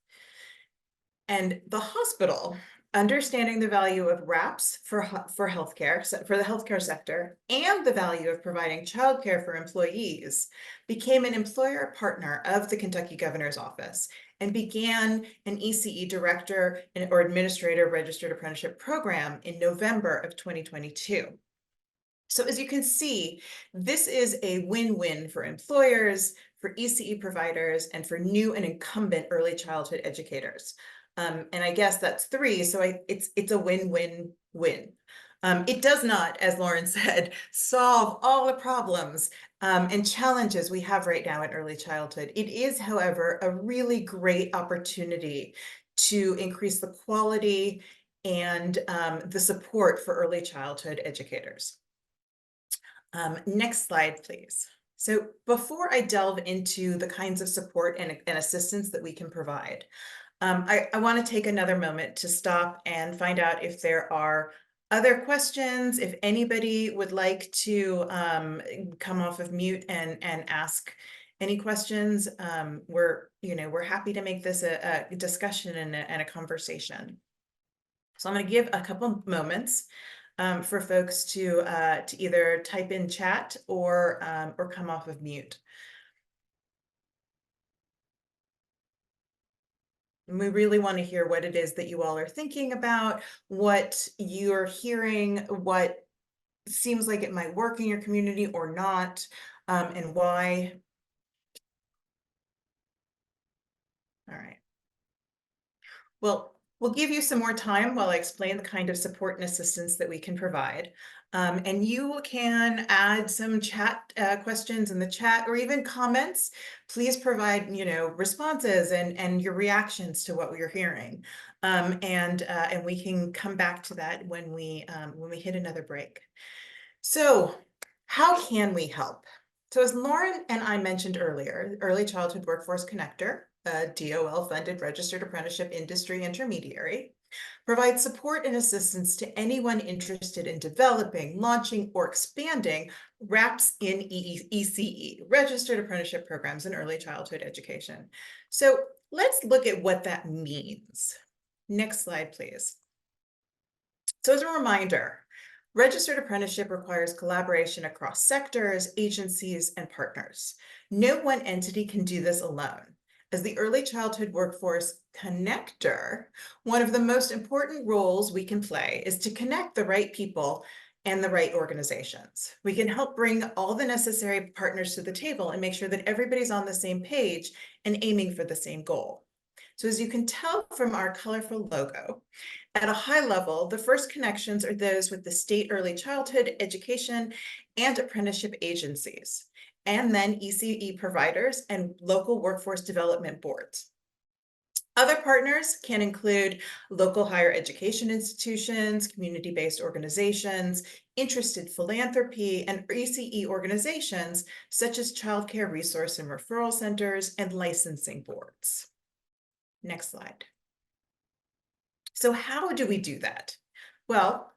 And the hospital, understanding the value of RAPs for healthcare, for the healthcare sector, and the value of providing childcare for employees, became an employer partner of the Kentucky Governor's Office and began an ECE director or administrator registered apprenticeship program in November of 2022. So as you can see, this is a win-win for employers, for ECE providers, and for new and incumbent early childhood educators. And I guess that's 3, so it's a win-win-win. It does not, as Lauren said, solve all the problems and challenges we have right now in early childhood. It is, however, a really great opportunity to increase the quality and the support for early childhood educators. Next slide, please. So before I delve into the kinds of support and assistance that we can provide, I want to take another moment to stop and find out if there are other questions. If anybody would like to come off of mute and ask any questions, we're happy to make this a discussion and a conversation. So I'm going to give a couple moments for folks to either type in chat or come off of mute. And we really want to hear what it is that you all are thinking about, what you're hearing, what seems like it might work in your community or not, and why. All right. Well, we'll give you some more time while I explain the kind of support and assistance that we can provide. And you can add some chat questions in the chat or even comments. Please provide, responses and your reactions to what we're hearing. And we can come back to that when we hit another break. So how can we help? So as Lauren and I mentioned earlier, Early Childhood Workforce Connector, a DOL-funded registered apprenticeship industry intermediary, provides support and assistance to anyone interested in developing, launching, or expanding RAPs in ECE, registered apprenticeship programs in early childhood education. So let's look at what that means. Next slide, please. So as a reminder, registered apprenticeship requires collaboration across sectors, agencies, and partners. No one entity can do this alone. As the Early Childhood Workforce Connector, one of the most important roles we can play is to connect the right people and the right organizations. We can help bring all the necessary partners to the table and make sure that everybody's on the same page and aiming for the same goal. So as you can tell from our colorful logo, at a high level, the first connections are those with the state early childhood education and apprenticeship agencies, and then ECE providers and local workforce development boards. Other partners can include local higher education institutions, community-based organizations, interested philanthropy, and ECE organizations such as childcare resource and referral centers and licensing boards. Next slide. So how do we do that? Well,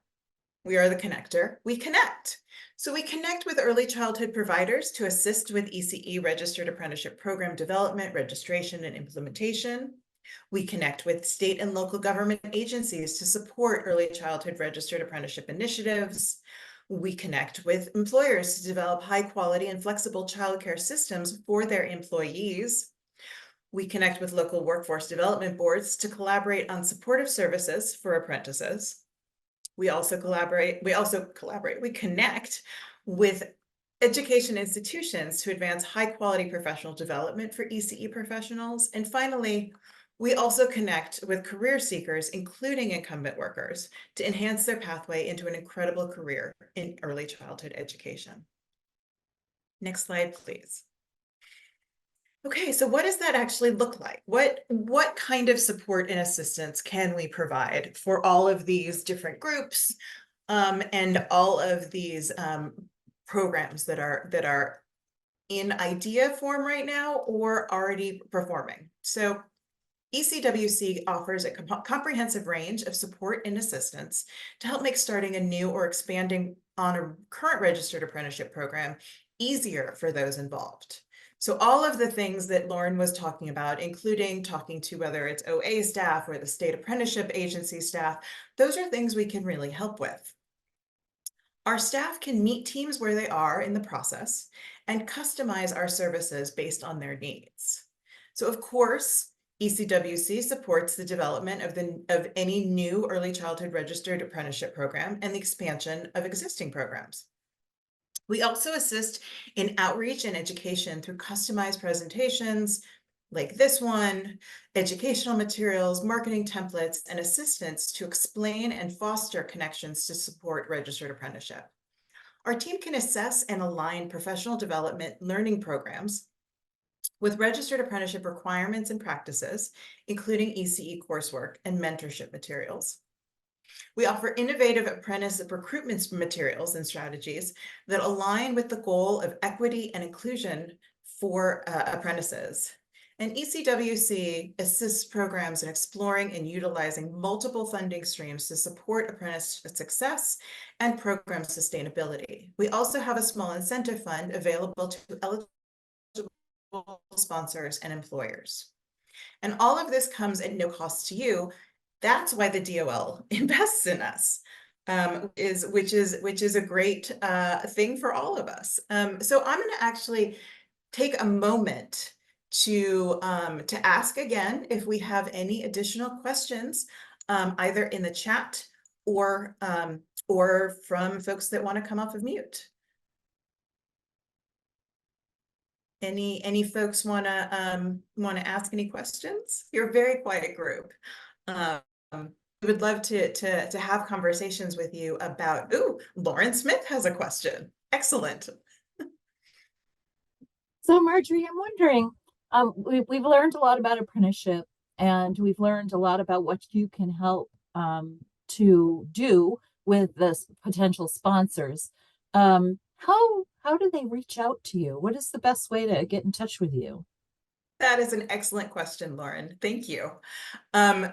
we are the connector. We connect. So we connect with early childhood providers to assist with ECE registered apprenticeship program development, registration, and implementation. We connect with state and local government agencies to support early childhood registered apprenticeship initiatives. We connect with employers to develop high quality and flexible childcare systems for their employees. We connect with local workforce development boards to collaborate on supportive services for apprentices. We connect with education institutions to advance high quality professional development for ECE professionals. And finally, we also connect with career seekers, including incumbent workers, to enhance their pathway into an incredible career in early childhood education. Next slide, please. Okay, so what does that actually look like? What kind of support and assistance can we provide for all of these different groups and all of these programs that are in idea form right now or already performing? So ECWC offers a comprehensive range of support and assistance to help make starting a new or expanding on a current registered apprenticeship program easier for those involved. So all of the things that Lauren was talking about, including talking to whether it's OA staff or the state apprenticeship agency staff, those are things we can really help with. Our staff can meet teams where they are in the process and customize our services based on their needs. So of course, ECWC supports the development of any new early childhood registered apprenticeship program and the expansion of existing programs. We also assist in outreach and education through customized presentations like this one, educational materials, marketing templates, and assistance to explain and foster connections to support registered apprenticeship. Our team can assess and align professional development learning programs with registered apprenticeship requirements and practices, including ECE coursework and mentorship materials. We offer innovative apprentice recruitment materials and strategies that align with the goal of equity and inclusion for apprentices. And ECWC assists programs in exploring and utilizing multiple funding streams to support apprentice success and program sustainability. We also have a small incentive fund available to eligible sponsors and employers. And all of this comes at no cost to you. That's why the DOL invests in us. which is a great thing for all of us. So I'm going to actually take a moment to ask again if we have any additional questions, either in the chat or from folks that want to come off of mute. Any folks want to ask any questions? You're a very quiet group. We would love to have conversations with you about. Ooh, Lauren Smith has a question. Excellent. So Marjorie, I'm wondering, we've learned a lot about apprenticeship, and we've learned a lot about what you can help to do with the potential sponsors. How do they reach out to you? What is the best way to get in touch with you? That is an excellent question, Lauren. Thank you.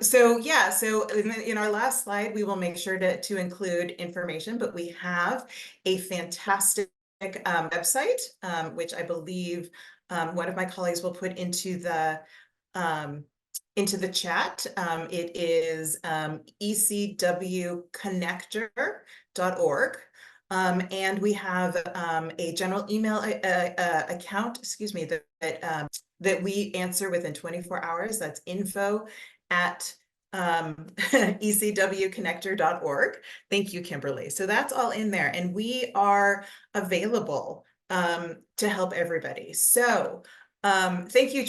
So in our last slide, we will make sure to include information, but we have a fantastic website, which I believe one of my colleagues will put into the chat. It is ecwconnector.org. And we have a general email account, excuse me, that we answer within 24 hours. That's info@ecwconnector.org. Thank you, Kimberly. So that's all in there, and we are available to help everybody. So thank you,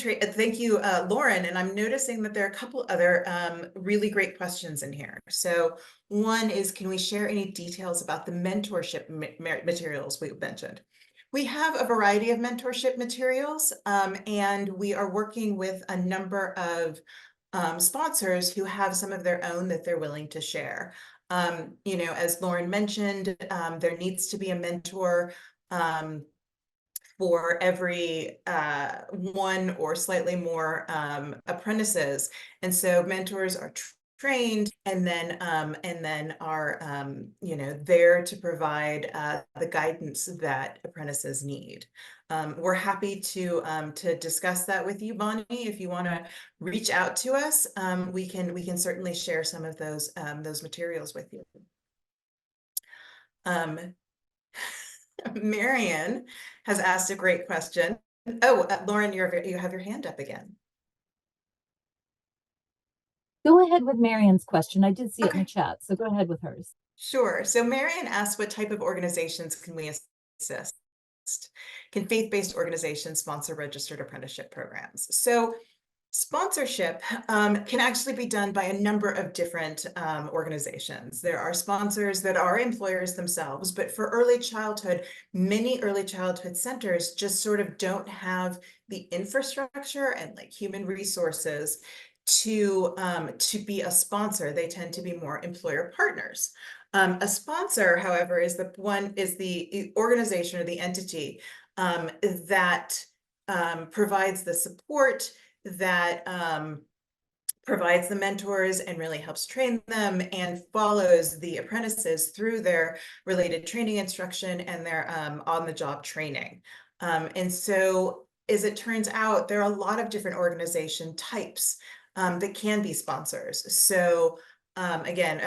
Lauren. And I'm noticing that there are a couple other really great questions in here. So one is, can we share any details about the mentorship materials we mentioned? We have a variety of mentorship materials, and we are working with a number of sponsors who have some of their own that they're willing to share. As Lauren mentioned, there needs to be a mentor for every one or slightly more apprentices. And so mentors are trained and then are there to provide the guidance that apprentices need. We're happy to discuss that with you, Bonnie. If you want to reach out to us, we can certainly share some of those materials with you. Marion has asked a great question. Oh, Lauren, you have your hand up again. Go ahead with Marion's question. I did see it in the chat, so go ahead with hers. Sure. So Marion asked, what type of organizations can we assist? Can faith-based organizations sponsor registered apprenticeship programs? So sponsorship can actually be done by a number of different organizations. There are sponsors that are employers themselves, but for early childhood, many early childhood centers just sort of don't have the infrastructure and like human resources to be a sponsor. They tend to be more employer partners. A sponsor, however, is the organization or the entity that provides the support, that provides the mentors and really helps train them and follows the apprentices through their related training instruction and their on-the-job training. And so, as it turns out, there are a lot of different organization types that can be sponsors. So again,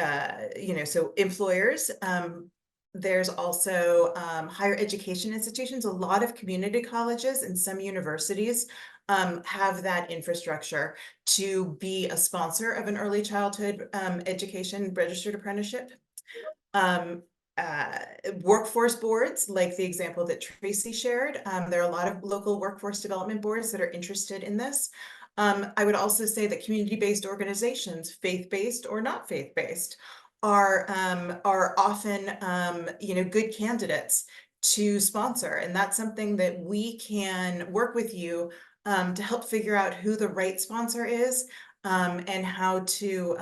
so employers, there's also higher education institutions. A lot of community colleges and some universities have that infrastructure to be a sponsor of an early childhood education registered apprenticeship. Workforce boards, like the example that Tracy shared, there are a lot of local workforce development boards that are interested in this. I would also say that community-based organizations, faith-based or not faith-based, are often good candidates to sponsor, and that's something that we can work with you to help figure out who the right sponsor is, and how to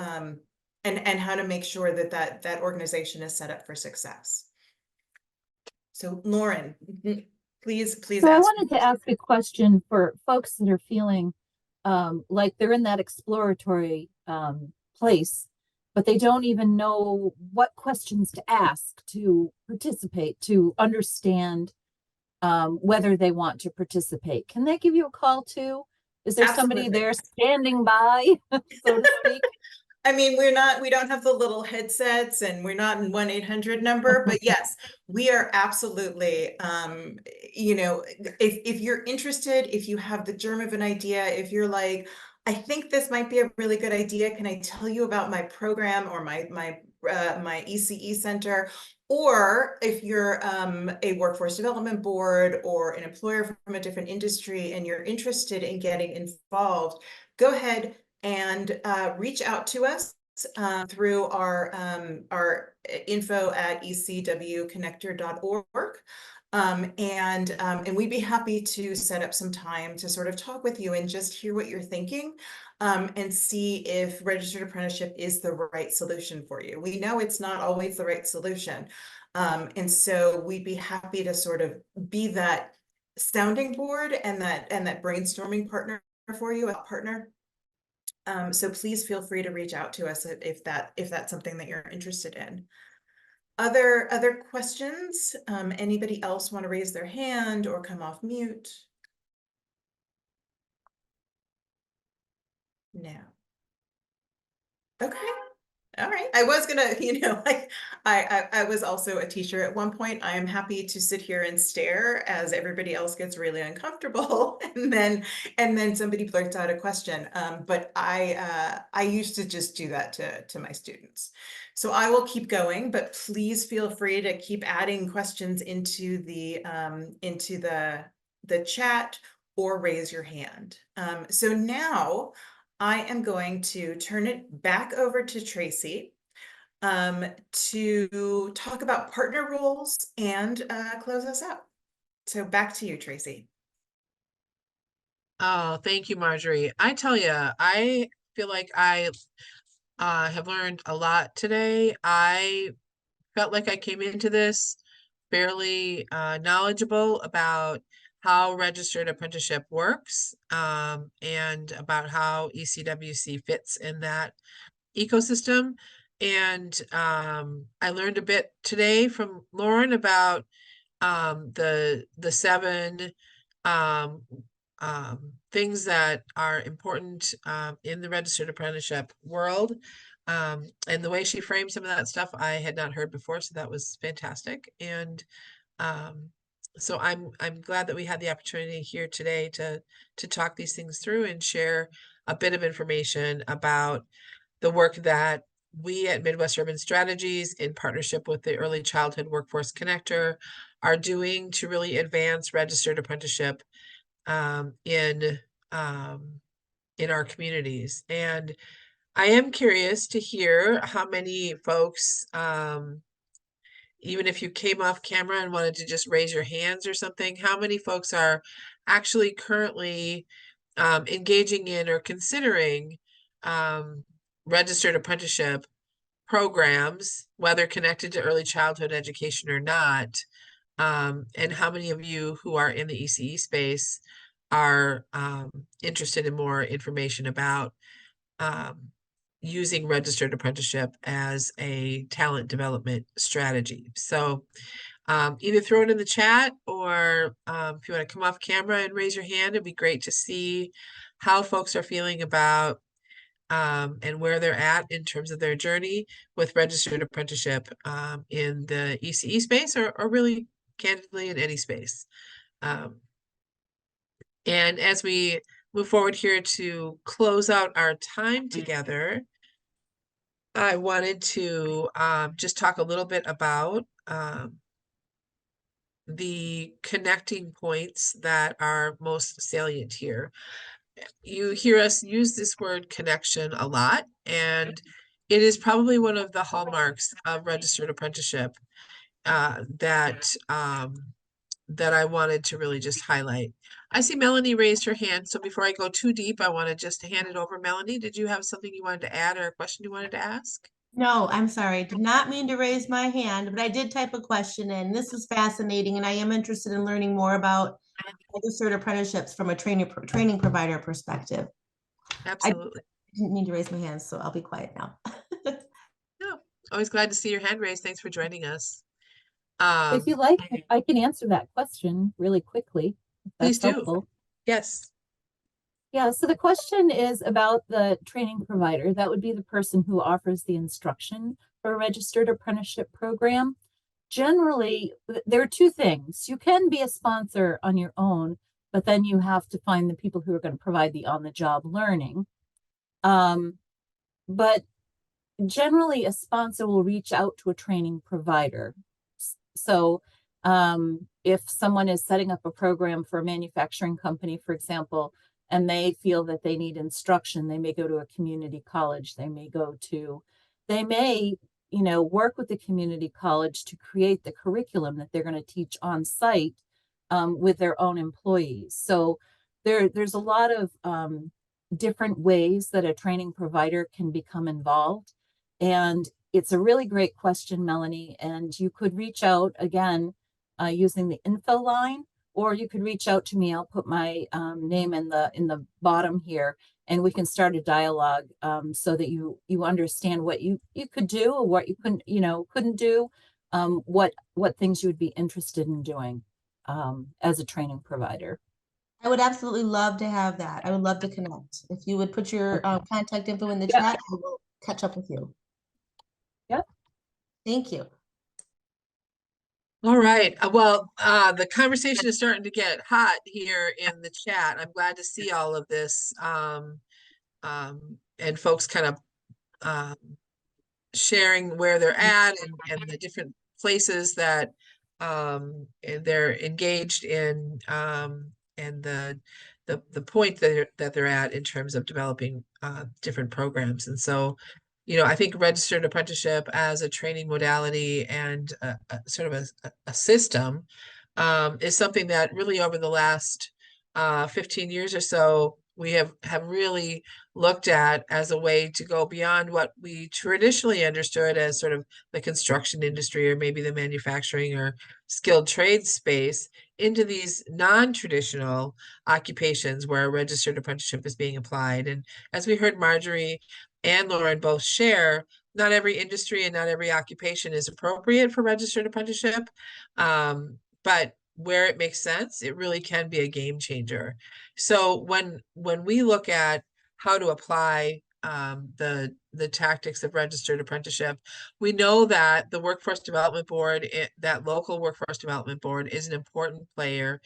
make sure that organization is set up for success. So Lauren, please. So I wanted to ask a question for folks that are feeling like they're in that exploratory place, but they don't even know what questions to ask to participate, to understand whether they want to participate. Can they give you a call too? Is there somebody there standing by, so to speak? I mean, we don't have the little headsets and we're not in 1-800 number, but yes, we are absolutely, you know, if you're interested, if you have the germ of an idea, if you're like, I think this might be a really good idea, can I tell you about my program or my ECE center? Or if you're a workforce development board or an employer from a different industry and you're interested in getting involved, go ahead and reach out to us through our info at ecwconnector.org. And we'd be happy to set up some time to sort of talk with you and just hear what you're thinking, and see if registered apprenticeship is the right solution for you. We know it's not always the right solution. And so we'd be happy to sort of be that sounding board and that brainstorming partner for you, a partner. So please feel free to reach out to us if that's something that you're interested in. Other questions? Anybody else want to raise their hand or come off mute? No. Okay. All right. I was gonna, you know, like I was also a teacher at one point. I am happy to sit here and stare as everybody else gets really uncomfortable, and then somebody blurts out a question. But I used to just do that to my students. So I will keep going, but please feel free to keep adding questions into the chat or raise your hand. So now I am going to turn it back over to Tracy to talk about partner roles and close us out. So back to you, Tracy. Oh, thank you, Marjorie. I tell you, I feel like I have learned a lot today. I felt like I came into this fairly knowledgeable about how registered apprenticeship works, and about how ECWC fits in that ecosystem. And I learned a bit today from Lauren about the 7 things that are important in the registered apprenticeship world. And the way she framed some of that stuff I had not heard before, so that was fantastic. And so I'm glad that we had the opportunity here today to talk these things through and share a bit of information about the work that we at Midwest Urban Strategies, in partnership with the Early Childhood Workforce Connector, are doing to really advance registered apprenticeship in our communities. And I am curious to hear how many folks, even if you came off camera and wanted to just raise your hands or something, how many folks are actually currently engaging in or considering registered apprenticeship programs, whether connected to early childhood education or not, and how many of you who are in the ECE space are interested in more information about using registered apprenticeship as a talent development strategy. So either throw it in the chat, or if you want to come off camera and raise your hand, it'd be great to see how folks are feeling about and where they're at in terms of their journey with registered apprenticeship in the ECE space, or really candidly in any space. And as we move forward here to close out our time together, I wanted to just talk a little bit about the connecting points that are most salient here. You hear us use this word connection a lot, and it is probably one of the hallmarks of registered apprenticeship that I wanted to really just highlight. I see Melanie raised her hand, so before I go too deep, I want to just hand it over. Melanie, did you have something you wanted to add or a question you wanted to ask? No, I'm sorry. Did not mean to raise my hand, but I did type a question in. This is fascinating, and I am interested in learning more about registered apprenticeships from a training provider perspective. Absolutely. I didn't mean to raise my hand, so I'll be quiet now. No, always glad to see your hand raised. Thanks for joining us. If you like, I can answer that question really quickly. If Please that's do. helpful. Yes. Yeah, so the question is about the training provider. That would be the person who offers the instruction for a registered apprenticeship program. Generally, there are two things. You can be a sponsor on your own, but then you have to find the people who are going to provide the on-the-job learning. But generally, a sponsor will reach out to a training provider. So if someone is setting up a program for a manufacturing company, for example, and they feel that they need instruction, they may go to a community college, they may, work with the community college to create the curriculum that they're going to teach on site with their own employees. So there's a lot of different ways that a training provider can become involved. And it's a really great question, Melanie. And you could reach out again using the info line, or you could reach out to me. I'll put my name in the bottom here, and we can start a dialogue so that you understand what you could do or what you couldn't do, what things you would be interested in doing as a training provider. I would absolutely love to have that. I would love to connect. If you would put your contact info in the chat, I will catch up with you. Yep. Thank you. All right. Well, the conversation is starting to get hot here in the chat. I'm glad to see all of this and folks kind of sharing where they're at and the different places that they're engaged in and the point that they're at in terms of developing different programs. And so, I think registered apprenticeship as a training modality and sort of a system is something that really over the last 15 years or so, we have really looked at as a way to go beyond what we traditionally understood as sort of the construction industry or maybe the manufacturing or skilled trade space into these non-traditional occupations where a registered apprenticeship is being applied. And as we heard Marjorie and Lauren both share, not every industry and not every occupation is appropriate for registered apprenticeship. But where it makes sense, it really can be a game changer. So when we look at how to apply the tactics of registered apprenticeship, we know that the Workforce Development Board, that local Workforce Development Board, is an important player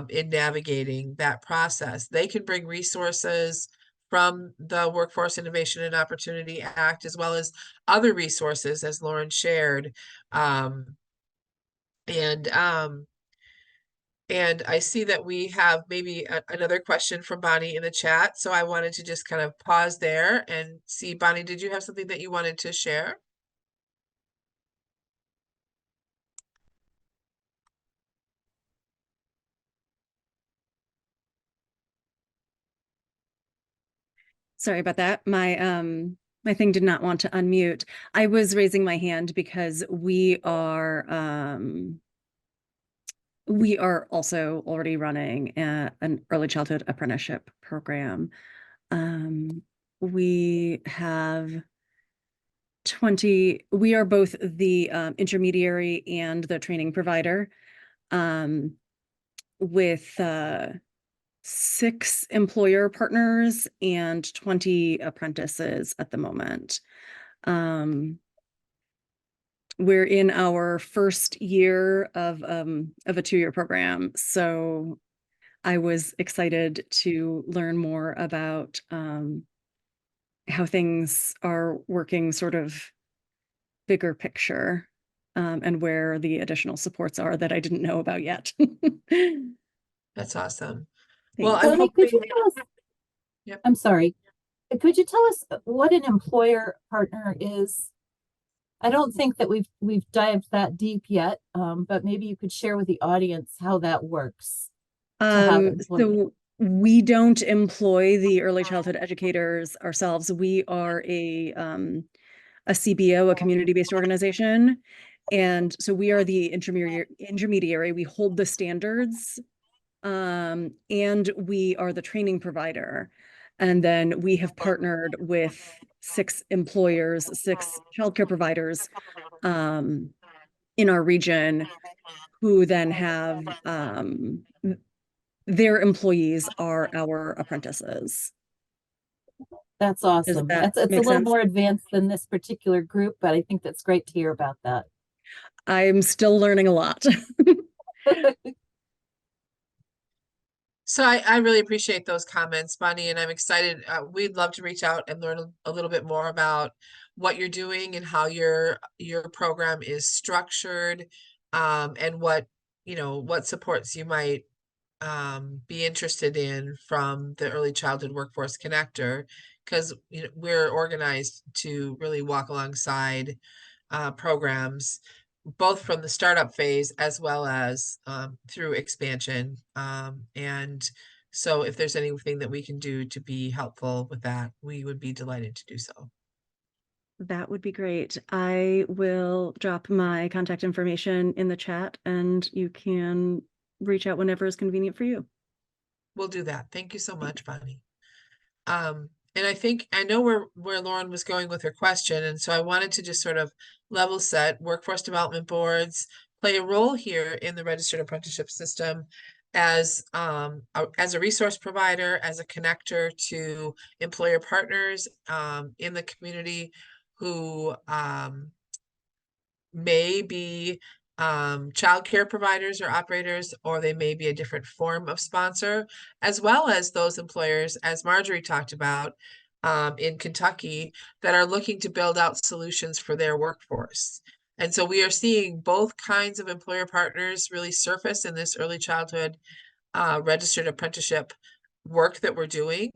in navigating that process. They can bring resources from the Workforce Innovation and Opportunity Act, as well as other resources, as Lauren shared. And I see that we have maybe another question from Bonnie in the chat. So I wanted to just kind of pause there and see, Bonnie, did you have something that you wanted to share? Sorry about that. My thing did not want to unmute. I was raising my hand because we are also already running an early childhood apprenticeship program. We have we are both the intermediary and the training provider with 6 employer partners and 20 apprentices at the moment. We're in our first year of a 2-year program, so I was excited to learn more about how things are working sort of bigger picture and where the additional supports are that I didn't know about yet. That's awesome. Thanks. Well, I'm Could you tell us, Yep. I'm sorry. Could you tell us what an employer partner is? I don't think that we've dived that deep yet, but maybe you could share with the audience how that works. So we don't employ the early childhood educators ourselves. We are a CBO, a community-based organization. And so we are the intermediary. We hold the standards, and we are the training provider. And then we have partnered with 6 employers, 6 childcare providers in our region, who then have their employees are our apprentices. That's Does awesome. that It's a make little sense? more advanced than this particular group, but I think that's great to hear about that. I'm still learning a lot. So I really appreciate those comments, Bonnie, and I'm excited. We'd love to reach out and learn a little bit more about what you're doing and how your program is structured, and what, what supports you might be interested in from the Early Childhood Workforce Connector, because we're organized to really walk alongside programs, both from the startup phase as well as through expansion. And so if there's anything that we can do to be helpful with that, we would be delighted to do so. That would be great. I will drop my contact information in the chat and you can reach out whenever is convenient for you. We'll do that. Thank you so much, Bonnie. And I know where Lauren was going with her question, and so I wanted to just sort of level set. Workforce development boards play a role here in the registered apprenticeship system as a resource provider, as a connector to employer partners in the community who may be childcare providers or operators, or they may be a different form of sponsor, as well as those employers, as Marjorie talked about, in Kentucky, that are looking to build out solutions for their workforce. And so we are seeing both kinds of employer partners really surface in this early childhood registered apprenticeship work that we're doing.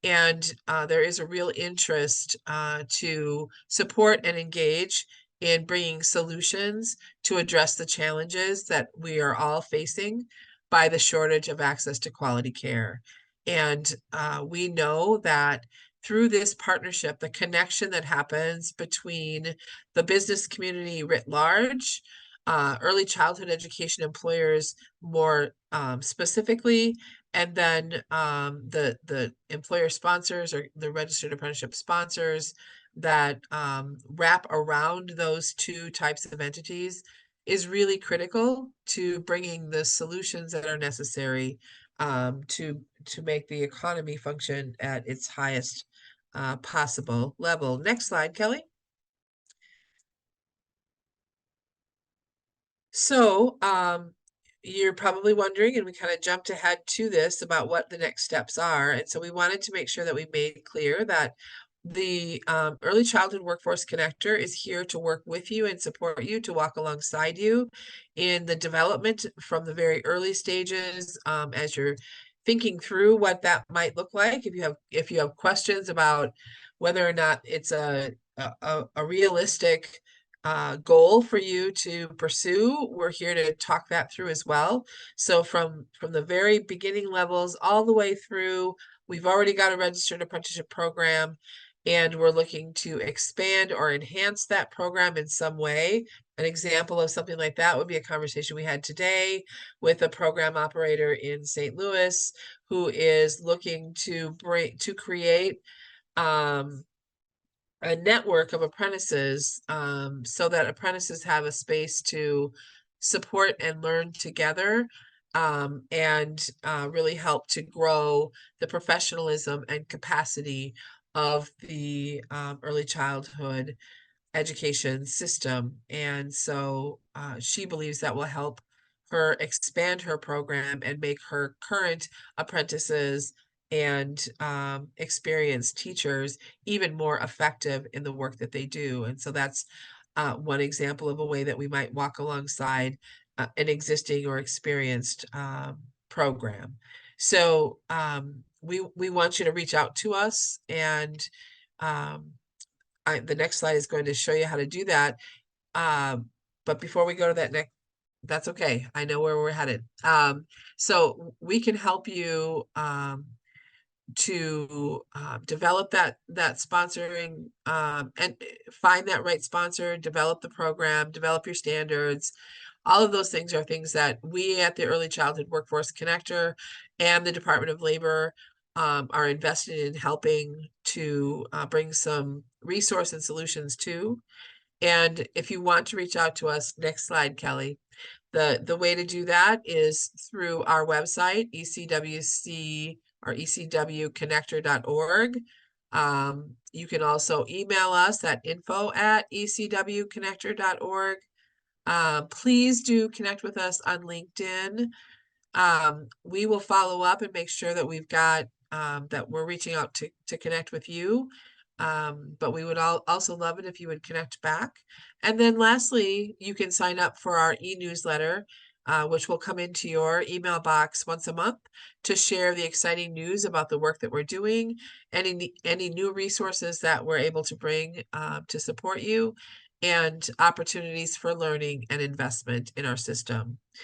And there is a real interest to support and engage in bringing solutions to address the challenges that we are all facing by the shortage of access to quality care. And we know that through this partnership, the connection that happens between the business community writ large, early childhood education employers more specifically, and then the employer sponsors or the registered apprenticeship sponsors that wrap around those two types of entities is really critical to bringing the solutions that are necessary to make the economy function at its highest possible level. Next slide, Kelly. So you're probably wondering, and we kind of jumped ahead to this about what the next steps are. And so we wanted to make sure that we made clear that the Early Childhood Workforce Connector is here to work with you and support you, to walk alongside you in the development from the very early stages, as you're thinking through what that might look like. If you have questions about whether or not it's a realistic goal for you to pursue, we're here to talk that through as well. So from the very beginning levels all the way through, we've already got a registered apprenticeship program, and we're looking to expand or enhance that program in some way. An example of something like that would be a conversation we had today with a program operator in St. Louis who is looking to create a network of apprentices, so that apprentices have a space to support and learn together, and really help to grow the professionalism and capacity of the early childhood education system. And so she believes that will help her expand her program and make her current apprentices and experienced teachers even more effective in the work that they do. And so that's one example of a way that we might walk alongside an existing or experienced program. So we want you to reach out to us, and the next slide is going to show you how to do that. But before we go to that next, that's okay. I know where we're headed. So we can help you to develop that sponsoring, and find that right sponsor, develop the program, develop your standards. All of those things are things that we at the Early Childhood Workforce Connector and the Department of Labor are invested in helping to bring some resource and solutions to. And if you want to reach out to us, next slide, Kelly. The way to do that is through our website, ECWC or ecwconnector.org. You can also email us at info@ecwconnector.org. Please do connect with us on LinkedIn. We will follow up and make sure that we've got that we're reaching out to connect with you. But we would also love it if you would connect back. And then lastly, you can sign up for our e-newsletter, which will come into your email box once a month to share the exciting news about the work that we're doing, any new resources that we're able to bring to support you, and opportunities for learning and investment in our system.